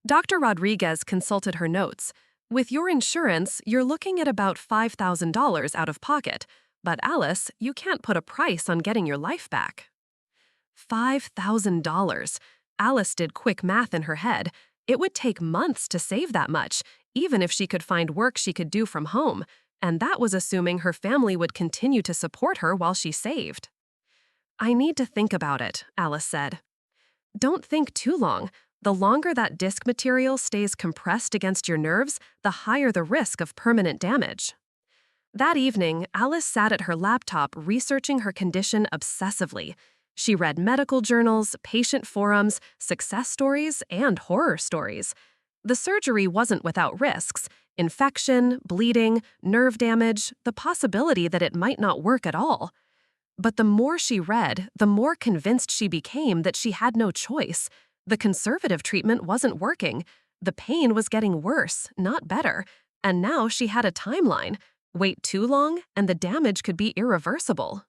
Dr. Rodriguez consulted her notes. With your insurance, you're looking at about $5,000 out of pocket. But Alice, you can't put a price on getting your life back. $5,000. Alice did quick math in her head. It would take months to save that much, even if she could find work she could do from home. And that was assuming her family would continue to support her while she saved. I need to think about it, Alice said. Don't think too long. The longer that disc material stays compressed against your nerves, the higher the risk of permanent damage. That evening, Alice sat at her laptop researching her condition obsessively. She read medical journals, patient forums, success stories, and horror stories. The surgery wasn't without risks. Infection, bleeding, nerve damage, the possibility that it might not work at all. But the more she read, the more convinced she became that she had no choice. The conservative treatment wasn't working. The pain was getting worse, not better. And now she had a timeline. Wait too long, and the damage could be irreversible.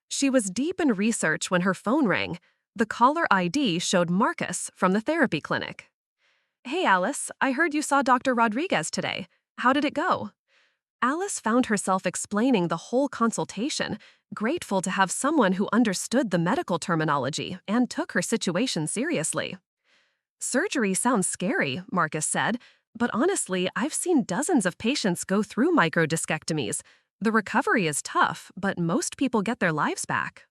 She was deep in research when her phone rang. The caller ID showed Marcus from the therapy clinic. "Hey, Alice, I heard you saw Dr. Rodriguez today. How did it go?" Alice found herself explaining the whole consultation, grateful to have someone who understood the medical terminology and took her situation seriously. "Surgery sounds scary," Marcus said, "but honestly, I've seen dozens of patients go through microdiscectomies. The recovery is tough, but most people get their lives back."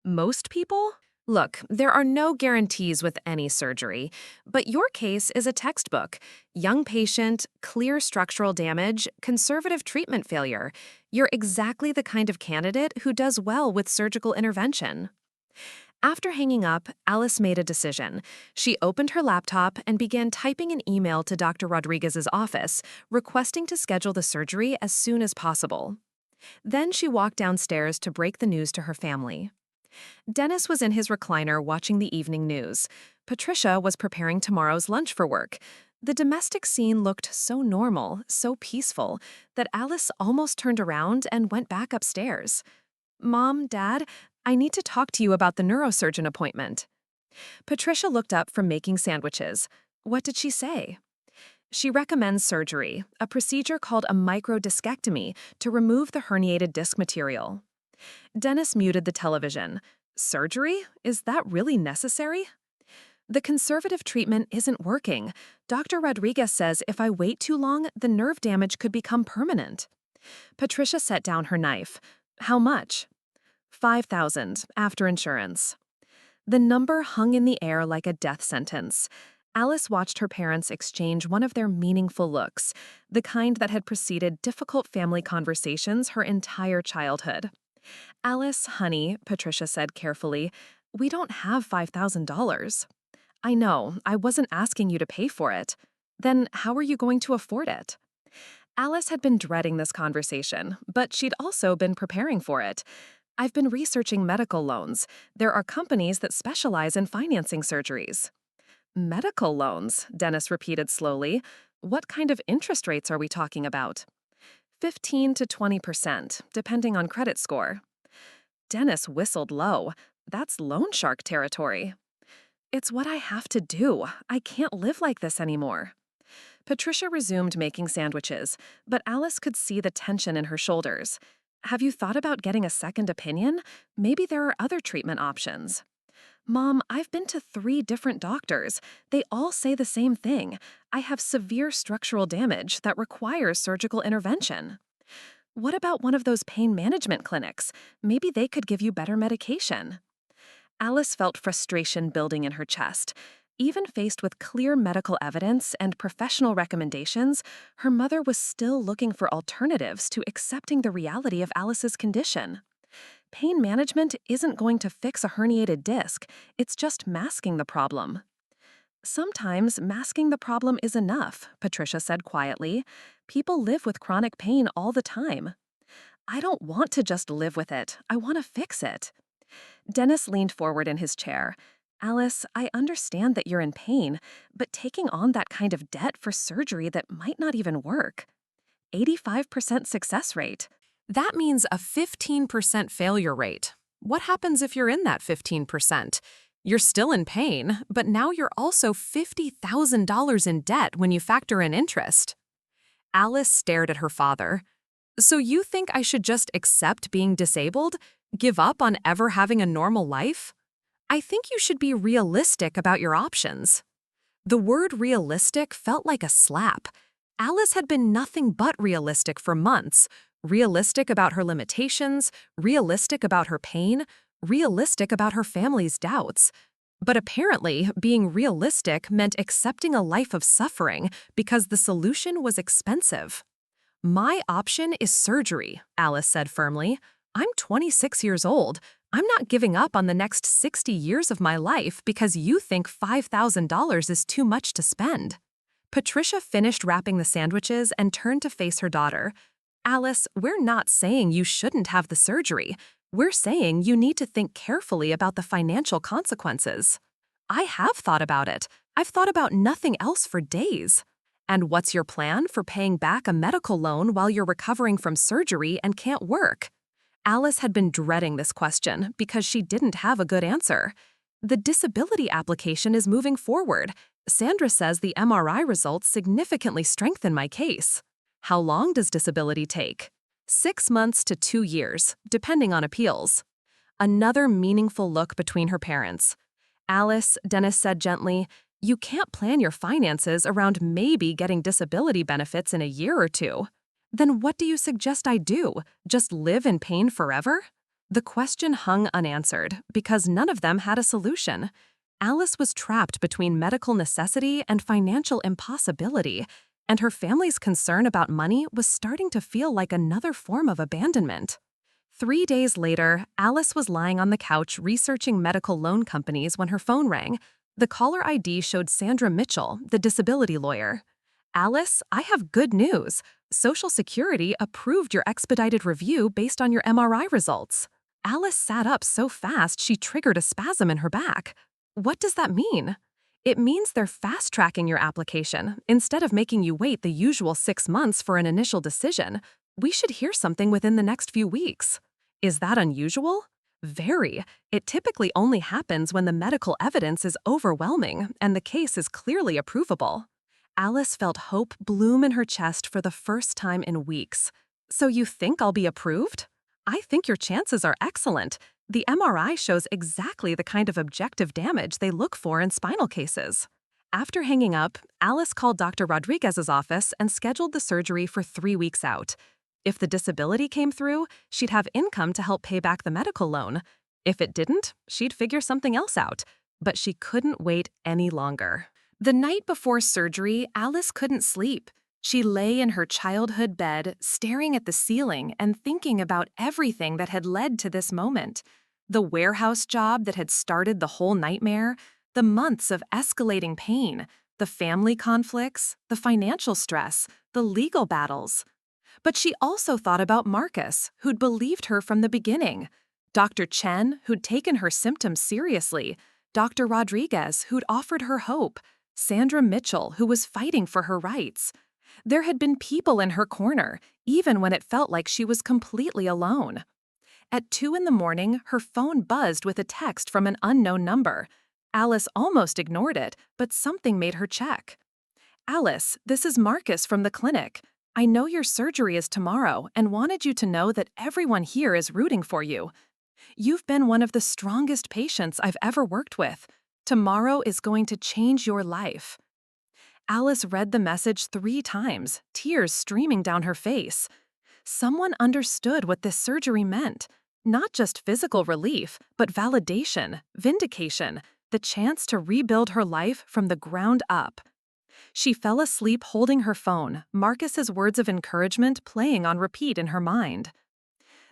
Most people? Look, there are no guarantees with any surgery, but your case is a textbook. Young patient, clear structural damage, conservative treatment failure. You're exactly the kind of candidate who does well with surgical intervention. After hanging up, Alice made a decision. She opened her laptop and began typing an email to Dr. Rodriguez's office, requesting to schedule the surgery as soon as possible. Then she walked downstairs to break the news to her family. Dennis was in his recliner watching the evening news. Patricia was preparing tomorrow's lunch for work. The domestic scene looked so normal, so peaceful, that Alice almost turned around and went back upstairs. "Mom, Dad, I need to talk to you about the neurosurgeon appointment." Patricia looked up from making sandwiches. What did she say? "She recommends surgery, a procedure called a microdiscectomy to remove the herniated disc material." Dennis muted the television. "Surgery? Is that really necessary?" "The conservative treatment isn't working. Dr. Rodriguez says if I wait too long, the nerve damage could become permanent." Patricia set down her knife. "How much?" "5,000, after insurance." The number hung in the air like a death sentence. Alice watched her parents exchange one of their meaningful looks, the kind that had preceded difficult family conversations her entire childhood. "Alice, honey," Patricia said carefully, "we don't have $5,000. "I know, I wasn't asking you to pay for it." "Then how are you going to afford it?" Alice had been dreading this conversation, but she'd also been preparing for it. "I've been researching medical loans. There are companies that specialize in financing surgeries." "Medical loans," Dennis repeated slowly. "What kind of interest rates are we talking about?" 15 to 20%, depending on credit score." Dennis whistled low. That's loan shark territory. "It's what I have to do. I can't live like this anymore." Patricia resumed making sandwiches, but Alice could see the tension in her shoulders. "Have you thought about getting a second opinion? Maybe there are other treatment options." "Mom, I've been to 3 different doctors. They all say the same thing. I have severe structural damage that requires surgical intervention." "What about one of those pain management clinics? Maybe they could give you better medication." Alice felt frustration building in her chest. Even faced with clear medical evidence and professional recommendations, her mother was still looking for alternatives to accepting the reality of Alice's condition. Pain management isn't going to fix a herniated disc, it's just masking the problem. "Sometimes masking the problem is enough," Patricia said quietly. "People live with chronic pain all the time." "I don't want to just live with it, I want to fix it." Dennis leaned forward in his chair. "Alice, I understand that you're in pain, but taking on that kind of debt for surgery that might not even work. 85% success rate. That means a 15% failure rate. What happens if you're in that 15%? You're still in pain, but now you're also $50,000 in debt when you factor in interest." Alice stared at her father. "So you think I should just accept being disabled? Give up on ever having a normal life? I think you should be realistic about your options." The word realistic felt like a slap. Alice had been nothing but realistic for months. Realistic about her limitations, realistic about her pain, realistic about her family's doubts. But apparently, being realistic meant accepting a life of suffering because the solution was expensive. "My option is surgery," Alice said firmly. "I'm 26 years old. I'm not giving up on the next 60 years of my life because you think $5,000 is too much to spend." Patricia finished wrapping the sandwiches and turned to face her daughter. Alice, we're not saying you shouldn't have the surgery. We're saying you need to think carefully about the financial consequences. I have thought about it. I've thought about nothing else for days. And what's your plan for paying back a medical loan while you're recovering from surgery and can't work? Alice had been dreading this question because she didn't have a good answer. The disability application is moving forward. Sandra says the MRI results significantly strengthen my case. How long does disability take? 6 months to 2 years, depending on appeals. Another meaningful look between her parents. Alice, Dennis said gently, you can't plan your finances around maybe getting disability benefits in a year or two. Then what do you suggest I do? Just live in pain forever? The question hung unanswered because none of them had a solution. Alice was trapped between medical necessity and financial impossibility, and her family's concern about money was starting to feel like another form of abandonment. 3 days later, Alice was lying on the couch researching medical loan companies when her phone rang. The caller ID showed Sandra Mitchell, the disability lawyer. Alice, I have good news. Social Security approved your expedited review based on your MRI results. Alice sat up so fast she triggered a spasm in her back. What does that mean? It means they're fast-tracking your application. Instead of making you wait the usual 6 months for an initial decision, we should hear something within the next few weeks. Is that unusual? Very. It typically only happens when the medical evidence is overwhelming and the case is clearly approvable. Alice felt hope bloom in her chest for the first time in weeks. So you think I'll be approved? I think your chances are excellent. The MRI shows exactly the kind of objective damage they look for in spinal cases. After hanging up, Alice called Dr. Rodriguez's office and scheduled the surgery for 3 weeks out. If the disability came through, she'd have income to help pay back the medical loan. If it didn't, she'd figure something else out. But she couldn't wait any longer. The night before surgery, Alice couldn't sleep. She lay in her childhood bed, staring at the ceiling and thinking about everything that had led to this moment. The warehouse job that had started the whole nightmare, the months of escalating pain, the family conflicts, the financial stress, the legal battles. But she also thought about Marcus, who'd believed her from the beginning, Dr. Chen, who'd taken her symptoms seriously, Dr. Rodriguez, who'd offered her hope, Sandra Mitchell, who was fighting for her rights. There had been people in her corner, even when it felt like she was completely alone. At 2 in the morning, her phone buzzed with a text from an unknown number. Alice almost ignored it, but something made her check. Alice, this is Marcus from the clinic. I know your surgery is tomorrow and wanted you to know that everyone here is rooting for you. You've been one of the strongest patients I've ever worked with. Tomorrow is going to change your life. Alice read the message 3 times, tears streaming down her face. Someone understood what this surgery meant. Not just physical relief, but validation, vindication, the chance to rebuild her life from the ground up. She fell asleep holding her phone, Marcus's words of encouragement playing on repeat in her mind.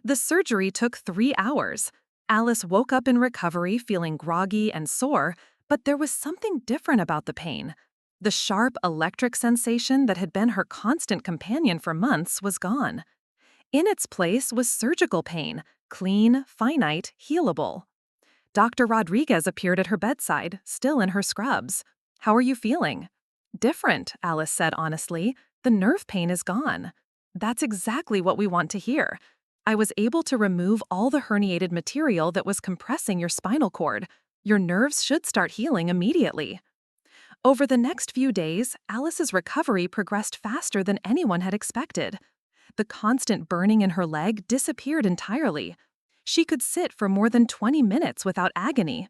The surgery took 3 hours. Alice woke up in recovery feeling groggy and sore, but there was something different about the pain. The sharp electric sensation that had been her constant companion for months was gone. In its place was surgical pain, clean, finite, healable. Dr. Rodriguez appeared at her bedside, still in her scrubs. "How are you feeling?" "Different," Alice said honestly. "The nerve pain is gone." "That's exactly what we want to hear. I was able to remove all the herniated material that was compressing your spinal cord. Your nerves should start healing immediately." Over the next few days, Alice's recovery progressed faster than anyone had expected. The constant burning in her leg disappeared entirely. She could sit for more than 20 minutes without agony.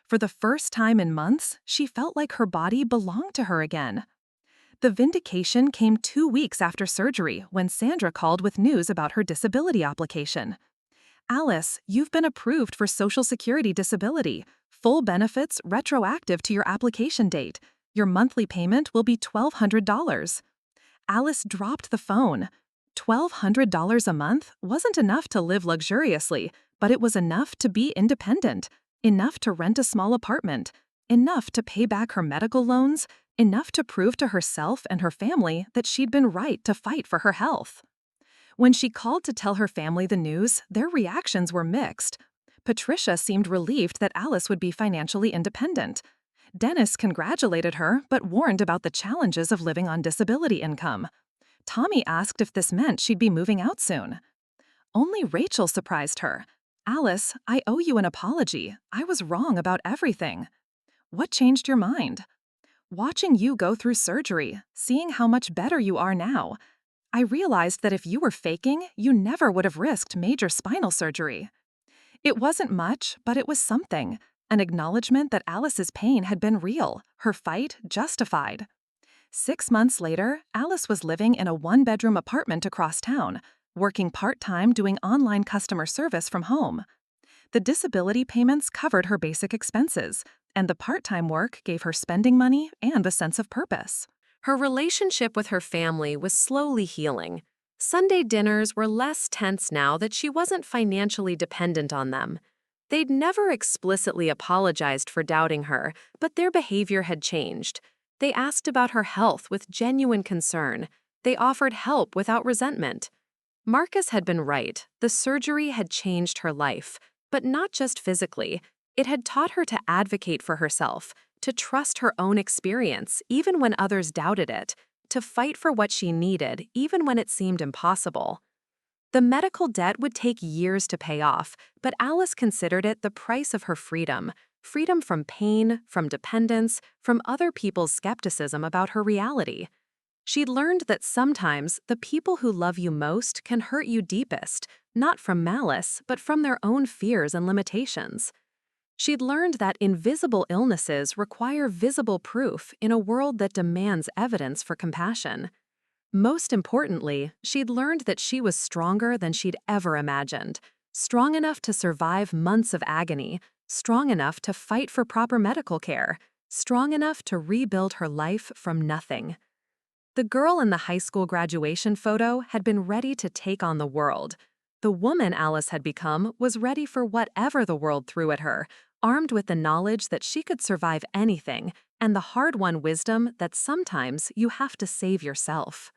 For the first time in months, she felt like her body belonged to her again. The vindication came 2 weeks after surgery when Sandra called with news about her disability application. "Alice, you've been approved for Social Security disability. Full benefits retroactive to your application date. Your monthly payment will be $1,200. Alice dropped the phone. $1,200 a month wasn't enough to live luxuriously, but it was enough to be independent, enough to rent a small apartment, enough to pay back her medical loans, enough to prove to herself and her family that she'd been right to fight for her health. When she called to tell her family the news, their reactions were mixed. Patricia seemed relieved that Alice would be financially independent. Dennis congratulated her but warned about the challenges of living on disability income. Tommy asked if this meant she'd be moving out soon. Only Rachel surprised her. "Alice, I owe you an apology. I was wrong about everything." "What changed your mind?" "Watching you go through surgery, seeing how much better you are now. I realized that if you were faking, you never would have risked major spinal surgery." It wasn't much, but it was something. An acknowledgement that Alice's pain had been real, her fight justified. 6 months later, Alice was living in a one-bedroom apartment across town, working part-time doing online customer service from home. The disability payments covered her basic expenses, and the part-time work gave her spending money and a sense of purpose. Her relationship with her family was slowly healing. Sunday dinners were less tense now that she wasn't financially dependent on them. They'd never explicitly apologized for doubting her, but their behavior had changed. They asked about her health with genuine concern. They offered help without resentment. Marcus had been right. The surgery had changed her life, but not just physically. It had taught her to advocate for herself, to trust her own experience even when others doubted it, to fight for what she needed even when it seemed impossible. The medical debt would take years to pay off, but Alice considered it the price of her freedom. Freedom from pain, from dependence, from other people's skepticism about her reality. She'd learned that sometimes the people who love you most can hurt you deepest, not from malice, but from their own fears and limitations. She'd learned that invisible illnesses require visible proof in a world that demands evidence for compassion. Most importantly, she'd learned that she was stronger than she'd ever imagined, strong enough to survive months of agony, strong enough to fight for proper medical care, strong enough to rebuild her life from nothing. The girl in the high school graduation photo had been ready to take on the world. The woman Alice had become was ready for whatever the world threw at her, armed with the knowledge that she could survive anything and the hard-won wisdom that sometimes you have to save yourself.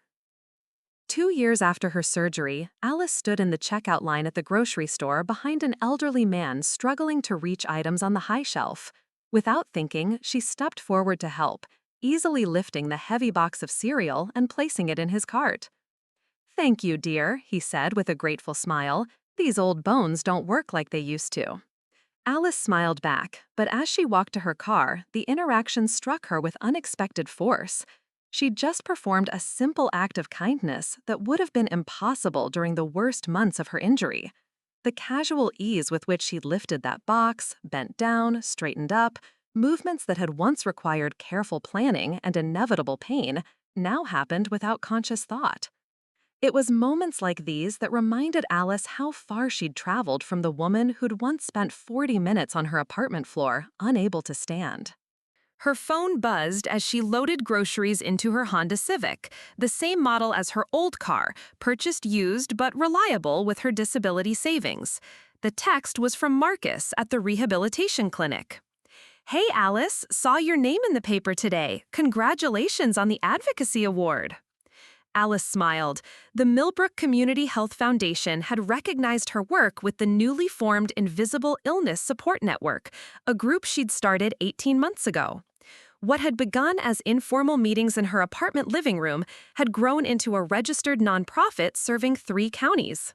2 years after her surgery, Alice stood in the checkout line at the grocery store behind an elderly man struggling to reach items on the high shelf. Without thinking, she stepped forward to help, easily lifting the heavy box of cereal and placing it in his cart. "Thank you, dear," he said with a grateful smile. "These old bones don't work like they used to." Alice smiled back, but as she walked to her car, the interaction struck her with unexpected force. She'd just performed a simple act of kindness that would have been impossible during the worst months of her injury. The casual ease with which she'd lifted that box, bent down, straightened up, movements that had once required careful planning and inevitable pain, now happened without conscious thought. It was moments like these that reminded Alice how far she'd traveled from the woman who'd once spent 40 minutes on her apartment floor, unable to stand. Her phone buzzed as she loaded groceries into her Honda Civic, the same model as her old car, purchased used but reliable with her disability savings. The text was from Marcus at the rehabilitation clinic. "Hey Alice, saw your name in the paper today. Congratulations on the Advocacy Award." Alice smiled. The Millbrook Community Health Foundation had recognized her work with the newly formed Invisible Illness Support Network, a group she'd started 18 months ago. What had begun as informal meetings in her apartment living room had grown into a registered nonprofit serving 3 counties.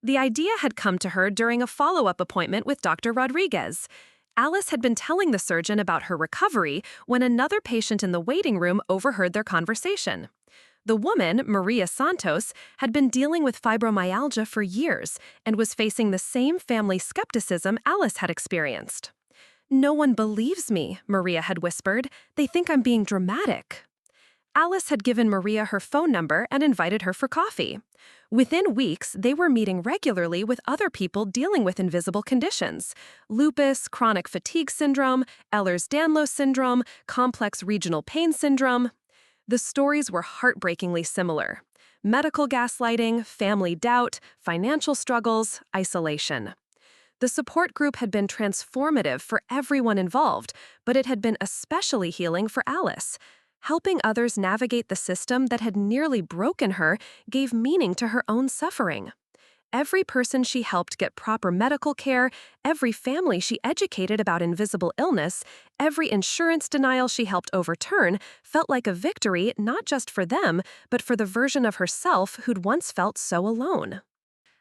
The idea had come to her during a follow-up appointment with Dr. Rodriguez. Alice had been telling the surgeon about her recovery when another patient in the waiting room overheard their conversation. The woman, Maria Santos, had been dealing with fibromyalgia for years and was facing the same family skepticism Alice had experienced. "No one believes me," Maria had whispered. "They think I'm being dramatic." Alice had given Maria her phone number and invited her for coffee. Within weeks, they were meeting regularly with other people dealing with invisible conditions: lupus, chronic fatigue syndrome, Ehlers-Danlos syndrome, complex regional pain syndrome. The stories were heartbreakingly similar: medical gaslighting, family doubt, financial struggles, isolation. The support group had been transformative for everyone involved, but it had been especially healing for Alice. Helping others navigate the system that had nearly broken her gave meaning to her own suffering. Every person she helped get proper medical care, every family she educated about invisible illness, every insurance denial she helped overturn felt like a victory not just for them, but for the version of herself who'd once felt so alone.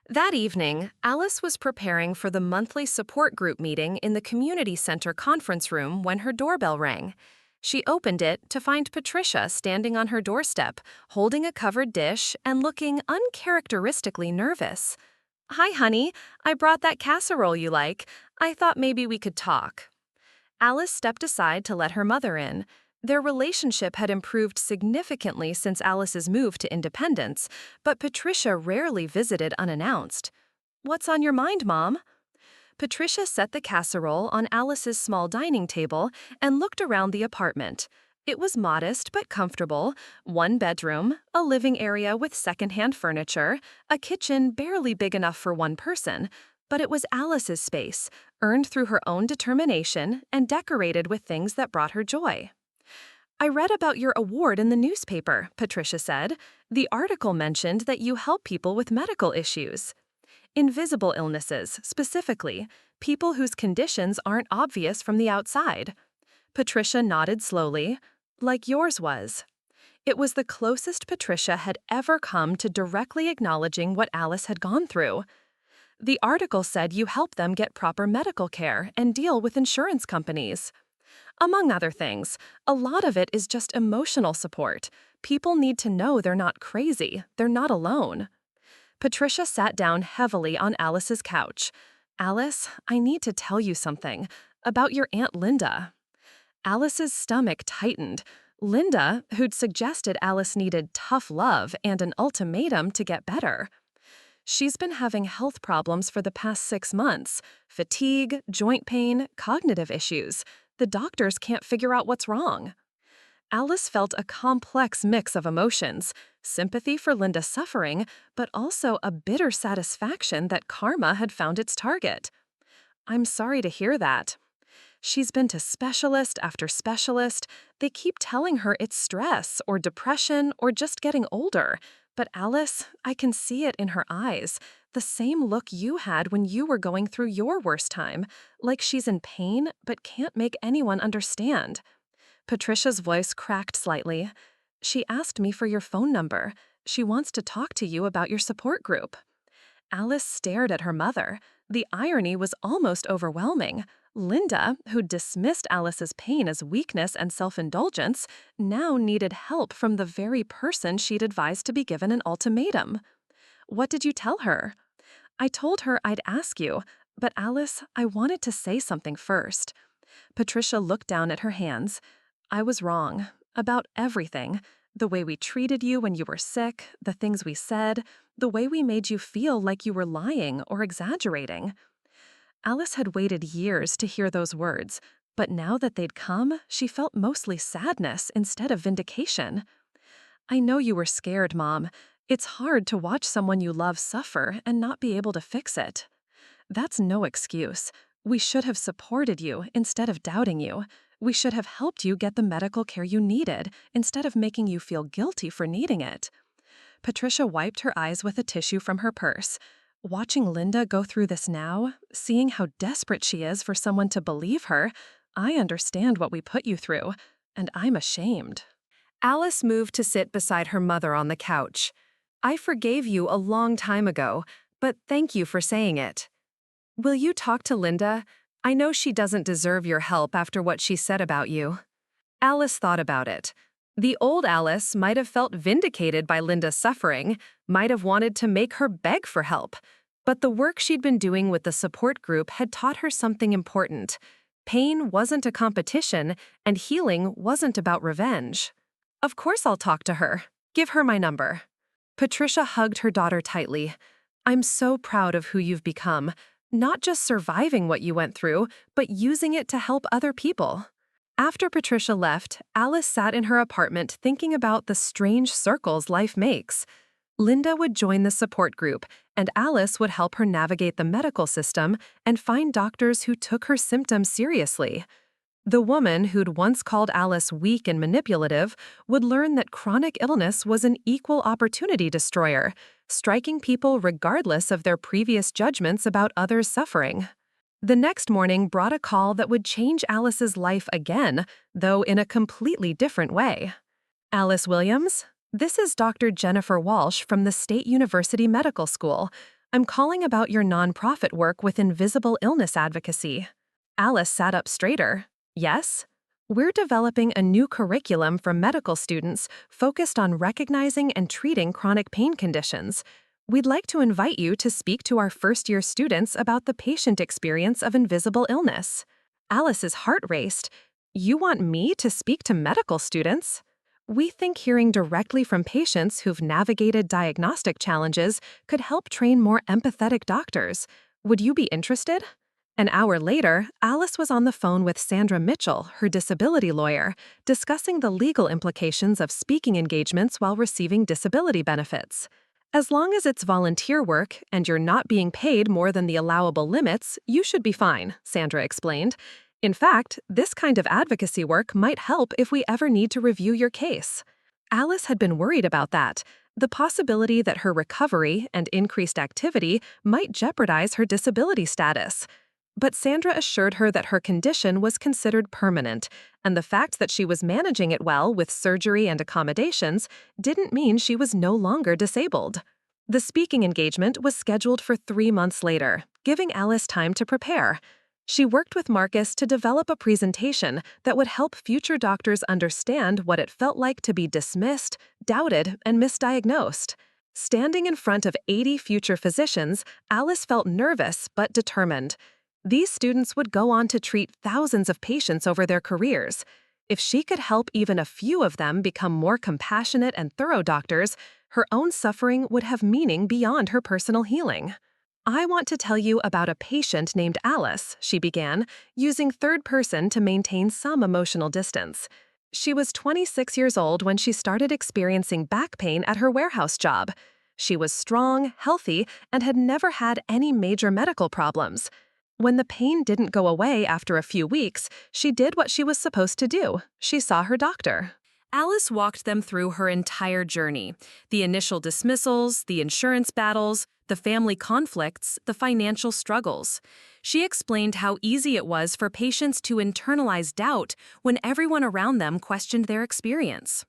That evening, Alice was preparing for the monthly support group meeting in the community center conference room when her doorbell rang. She opened it to find Patricia standing on her doorstep, holding a covered dish and looking uncharacteristically nervous. "Hi, honey. I brought that casserole you like. I thought maybe we could talk." Alice stepped aside to let her mother in. Their relationship had improved significantly since Alice's move to independence, but Patricia rarely visited unannounced. "What's on your mind, Mom?" Patricia set the casserole on Alice's small dining table and looked around the apartment. It was modest but comfortable: one bedroom, a living area with secondhand furniture, a kitchen barely big enough for one person. But it was Alice's space, earned through her own determination and decorated with things that brought her joy. "I read about your award in the newspaper," Patricia said. "The article mentioned that you help people with medical issues. Invisible illnesses, specifically, people whose conditions aren't obvious from the outside." Patricia nodded slowly. "Like yours was." It was the closest Patricia had ever come to directly acknowledging what Alice had gone through. "The article said you help them get proper medical care and deal with insurance companies." "Among other things, a lot of it is just emotional support. People need to know they're not crazy, they're not alone." Patricia sat down heavily on Alice's couch. "Alice, I need to tell you something about your Aunt Linda." Alice's stomach tightened. Linda, who'd suggested Alice needed tough love and an ultimatum to get better. "She's been having health problems for the past 6 months. Fatigue, joint pain, cognitive issues. The doctors can't figure out what's wrong." Alice felt a complex mix of emotions: sympathy for Linda's suffering, but also a bitter satisfaction that karma had found its target. "I'm sorry to hear that." "She's been to specialist after specialist. They keep telling her it's stress or depression or just getting older. But Alice, I can see it in her eyes. The same look you had when you were going through your worst time. Like she's in pain but can't make anyone understand." Patricia's voice cracked slightly. "She asked me for your phone number. She wants to talk to you about your support group." Alice stared at her mother. The irony was almost overwhelming. Linda, who dismissed Alice's pain as weakness and self-indulgence, now needed help from the very person she'd advised to be given an ultimatum. "What did you tell her?" "I told her I'd ask you, but Alice, I wanted to say something first." Patricia looked down at her hands. "I was wrong. About everything. The way we treated you when you were sick, the things we said, the way we made you feel like you were lying or exaggerating." Alice had waited years to hear those words, but now that they'd come, she felt mostly sadness instead of vindication. "I know you were scared, Mom. It's hard to watch someone you love suffer and not be able to fix it. That's no excuse. We should have supported you instead of doubting you. We should have helped you get the medical care you needed instead of making you feel guilty for needing it." Patricia wiped her eyes with a tissue from her purse. "Watching Linda go through this now, seeing how desperate she is for someone to believe her, I understand what we put you through, and I'm ashamed." Alice moved to sit beside her mother on the couch. "I forgave you a long time ago, but thank you for saying it." "Will you talk to Linda? I know she doesn't deserve your help after what she said about you." Alice thought about it. The old Alice might have felt vindicated by Linda's suffering, might have wanted to make her beg for help. But the work she'd been doing with the support group had taught her something important. Pain wasn't a competition, and healing wasn't about revenge. "Of course I'll talk to her. Give her my number." Patricia hugged her daughter tightly. "I'm so proud of who you've become. Not just surviving what you went through, but using it to help other people." After Patricia left, Alice sat in her apartment thinking about the strange circles life makes. Linda would join the support group, and Alice would help her navigate the medical system and find doctors who took her symptoms seriously. The woman who'd once called Alice weak and manipulative would learn that chronic illness was an equal opportunity destroyer, striking people regardless of their previous judgments about others' suffering. The next morning brought a call that would change Alice's life again, though in a completely different way. Alice Williams, this is Dr. Jennifer Walsh from the State University Medical School. I'm calling about your nonprofit work with invisible illness advocacy. Alice sat up straighter. Yes? We're developing a new curriculum for medical students focused on recognizing and treating chronic pain conditions. We'd like to invite you to speak to our first-year students about the patient experience of invisible illness. Alice's heart raced. You want me to speak to medical students? We think hearing directly from patients who've navigated diagnostic challenges could help train more empathetic doctors. Would you be interested? An hour later, Alice was on the phone with Sandra Mitchell, her disability lawyer, discussing the legal implications of speaking engagements while receiving disability benefits. As long as it's volunteer work and you're not being paid more than the allowable limits, you should be fine, Sandra explained. In fact, this kind of advocacy work might help if we ever need to review your case. Alice had been worried about that, the possibility that her recovery and increased activity might jeopardize her disability status. But Sandra assured her that her condition was considered permanent, and the fact that she was managing it well with surgery and accommodations didn't mean she was no longer disabled. The speaking engagement was scheduled for 3 months later, giving Alice time to prepare. She worked with Marcus to develop a presentation that would help future doctors understand what it felt like to be dismissed, doubted, and misdiagnosed. Standing in front of 80 future physicians, Alice felt nervous but determined. These students would go on to treat thousands of patients over their careers. If she could help even a few of them become more compassionate and thorough doctors, her own suffering would have meaning beyond her personal healing. I want to tell you about a patient named Alice, she began, using third person to maintain some emotional distance. She was 26 years old when she started experiencing back pain at her warehouse job. She was strong, healthy, and had never had any major medical problems. When the pain didn't go away after a few weeks, she did what she was supposed to do. She saw her doctor. Alice walked them through her entire journey: the initial dismissals, the insurance battles, the family conflicts, the financial struggles. She explained how easy it was for patients to internalize doubt when everyone around them questioned their experience.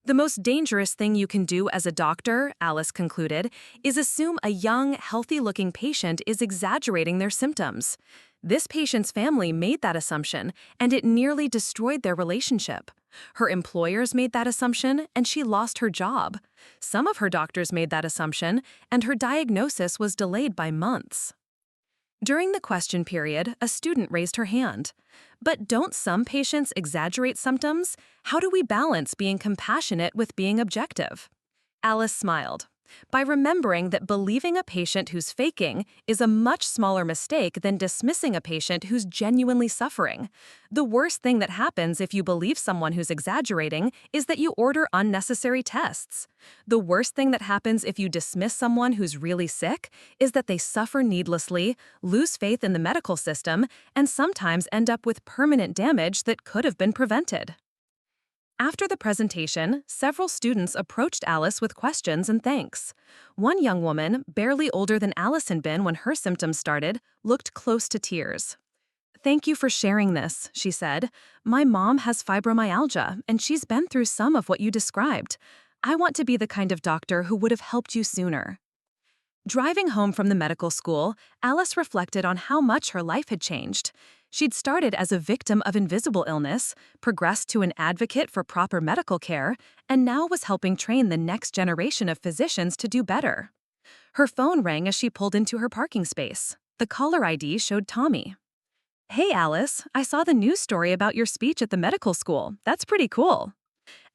The most dangerous thing you can do as a doctor, Alice concluded, is assume a young, healthy-looking patient is exaggerating their symptoms. This patient's family made that assumption, and it nearly destroyed their relationship. Her employers made that assumption, and she lost her job. Some of her doctors made that assumption, and her diagnosis was delayed by months. During the question period, a student raised her hand. But don't some patients exaggerate symptoms? How do we balance being compassionate with being objective? Alice smiled. By remembering that believing a patient who's faking is a much smaller mistake than dismissing a patient who's genuinely suffering. The worst thing that happens if you believe someone who's exaggerating is that you order unnecessary tests. The worst thing that happens if you dismiss someone who's really sick is that they suffer needlessly, lose faith in the medical system, and sometimes end up with permanent damage that could have been prevented. After the presentation, several students approached Alice with questions and thanks. One young woman, barely older than Alice had been when her symptoms started, looked close to tears. "Thank you for sharing this," she said. "My mom has fibromyalgia, and she's been through some of what you described. I want to be the kind of doctor who would have helped you sooner." Driving home from the medical school, Alice reflected on how much her life had changed. She'd started as a victim of invisible illness, progressed to an advocate for proper medical care, and now was helping train the next generation of physicians to do better. Her phone rang as she pulled into her parking space. The caller ID showed Tommy. "Hey, Alice, I saw the news story about your speech at the medical school. That's pretty cool."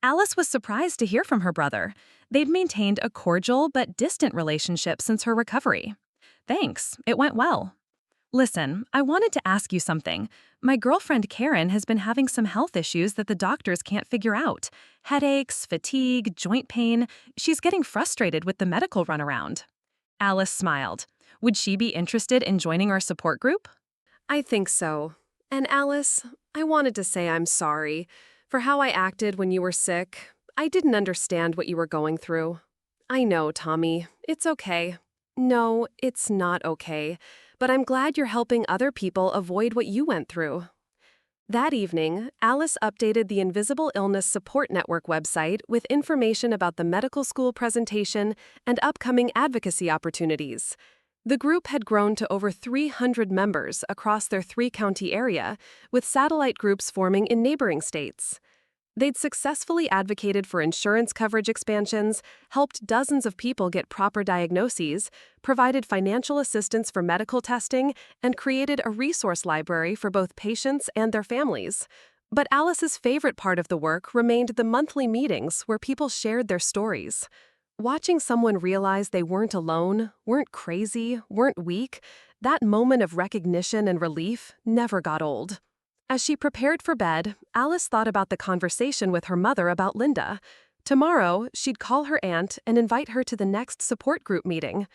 Alice was surprised to hear from her brother. They'd maintained a cordial but distant relationship since her recovery. "Thanks, it went well." "Listen, I wanted to ask you something. My girlfriend Karen has been having some health issues that the doctors can't figure out. Headaches, fatigue, joint pain. She's getting frustrated with the medical runaround." Alice smiled. Would she be interested in joining our support group? "I think so. And Alice, I wanted to say I'm sorry for how I acted when you were sick. I didn't understand what you were going through. I know, Tommy. It's okay. No, it's not okay. But I'm glad you're helping other people avoid what you went through. That evening, Alice updated the Invisible Illness Support Network website with information about the medical school presentation and upcoming advocacy opportunities. The group had grown to over 300 members across their three-county area, with satellite groups forming in neighboring states. They'd successfully advocated for insurance coverage expansions, helped dozens of people get proper diagnoses, provided financial assistance for medical testing, and created a resource library for both patients and their families. But Alice's favorite part of the work remained the monthly meetings where people shared their stories. Watching someone realize they weren't alone, weren't crazy, weren't weak, that moment of recognition and relief never got old. As she prepared for bed, Alice thought about the conversation with her mother about Linda. Tomorrow, she'd call her aunt and invite her to the next support group meeting.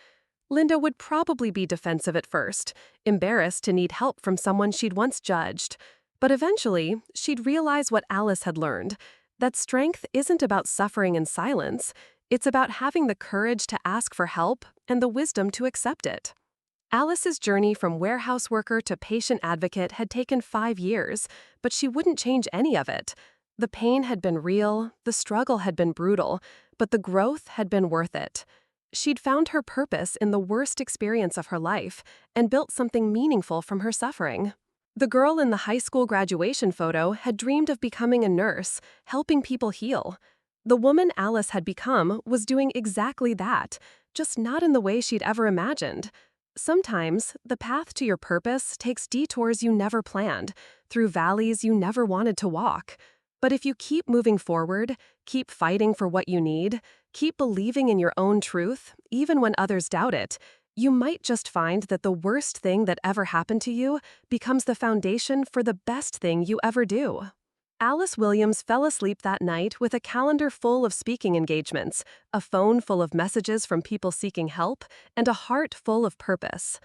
Linda would probably be defensive at first, embarrassed to need help from someone she'd once judged. But eventually, she'd realize what Alice had learned, that strength isn't about suffering in silence, it's about having the courage to ask for help and the wisdom to accept it. Alice's journey from warehouse worker to patient advocate had taken 5 years, but she wouldn't change any of it. The pain had been real, the struggle had been brutal, but the growth had been worth it. She'd found her purpose in the worst experience of her life and built something meaningful from her suffering. The girl in the high school graduation photo had dreamed of becoming a nurse, helping people heal. The woman Alice had become was doing exactly that, just not in the way she'd ever imagined. Sometimes, the path to your purpose takes detours you never planned, through valleys you never wanted to walk. But if you keep moving forward, keep fighting for what you need, keep believing in your own truth, even when others doubt it, you might just find that the worst thing that ever happened to you becomes the foundation for the best thing you ever do. Alice Williams fell asleep that night with a calendar full of speaking engagements, a phone full of messages from people seeking help, and a heart full of purpose.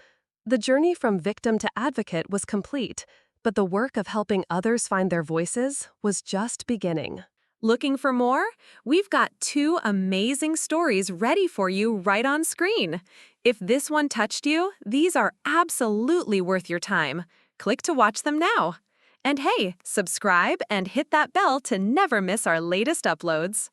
The journey from victim to advocate was complete, but the work of helping others find their voices was just beginning. Looking for more? We've got 2 amazing stories ready for you right on screen. If this one touched you, these are absolutely worth your time. Click to watch them now. And hey, subscribe and hit that bell to never miss our latest uploads.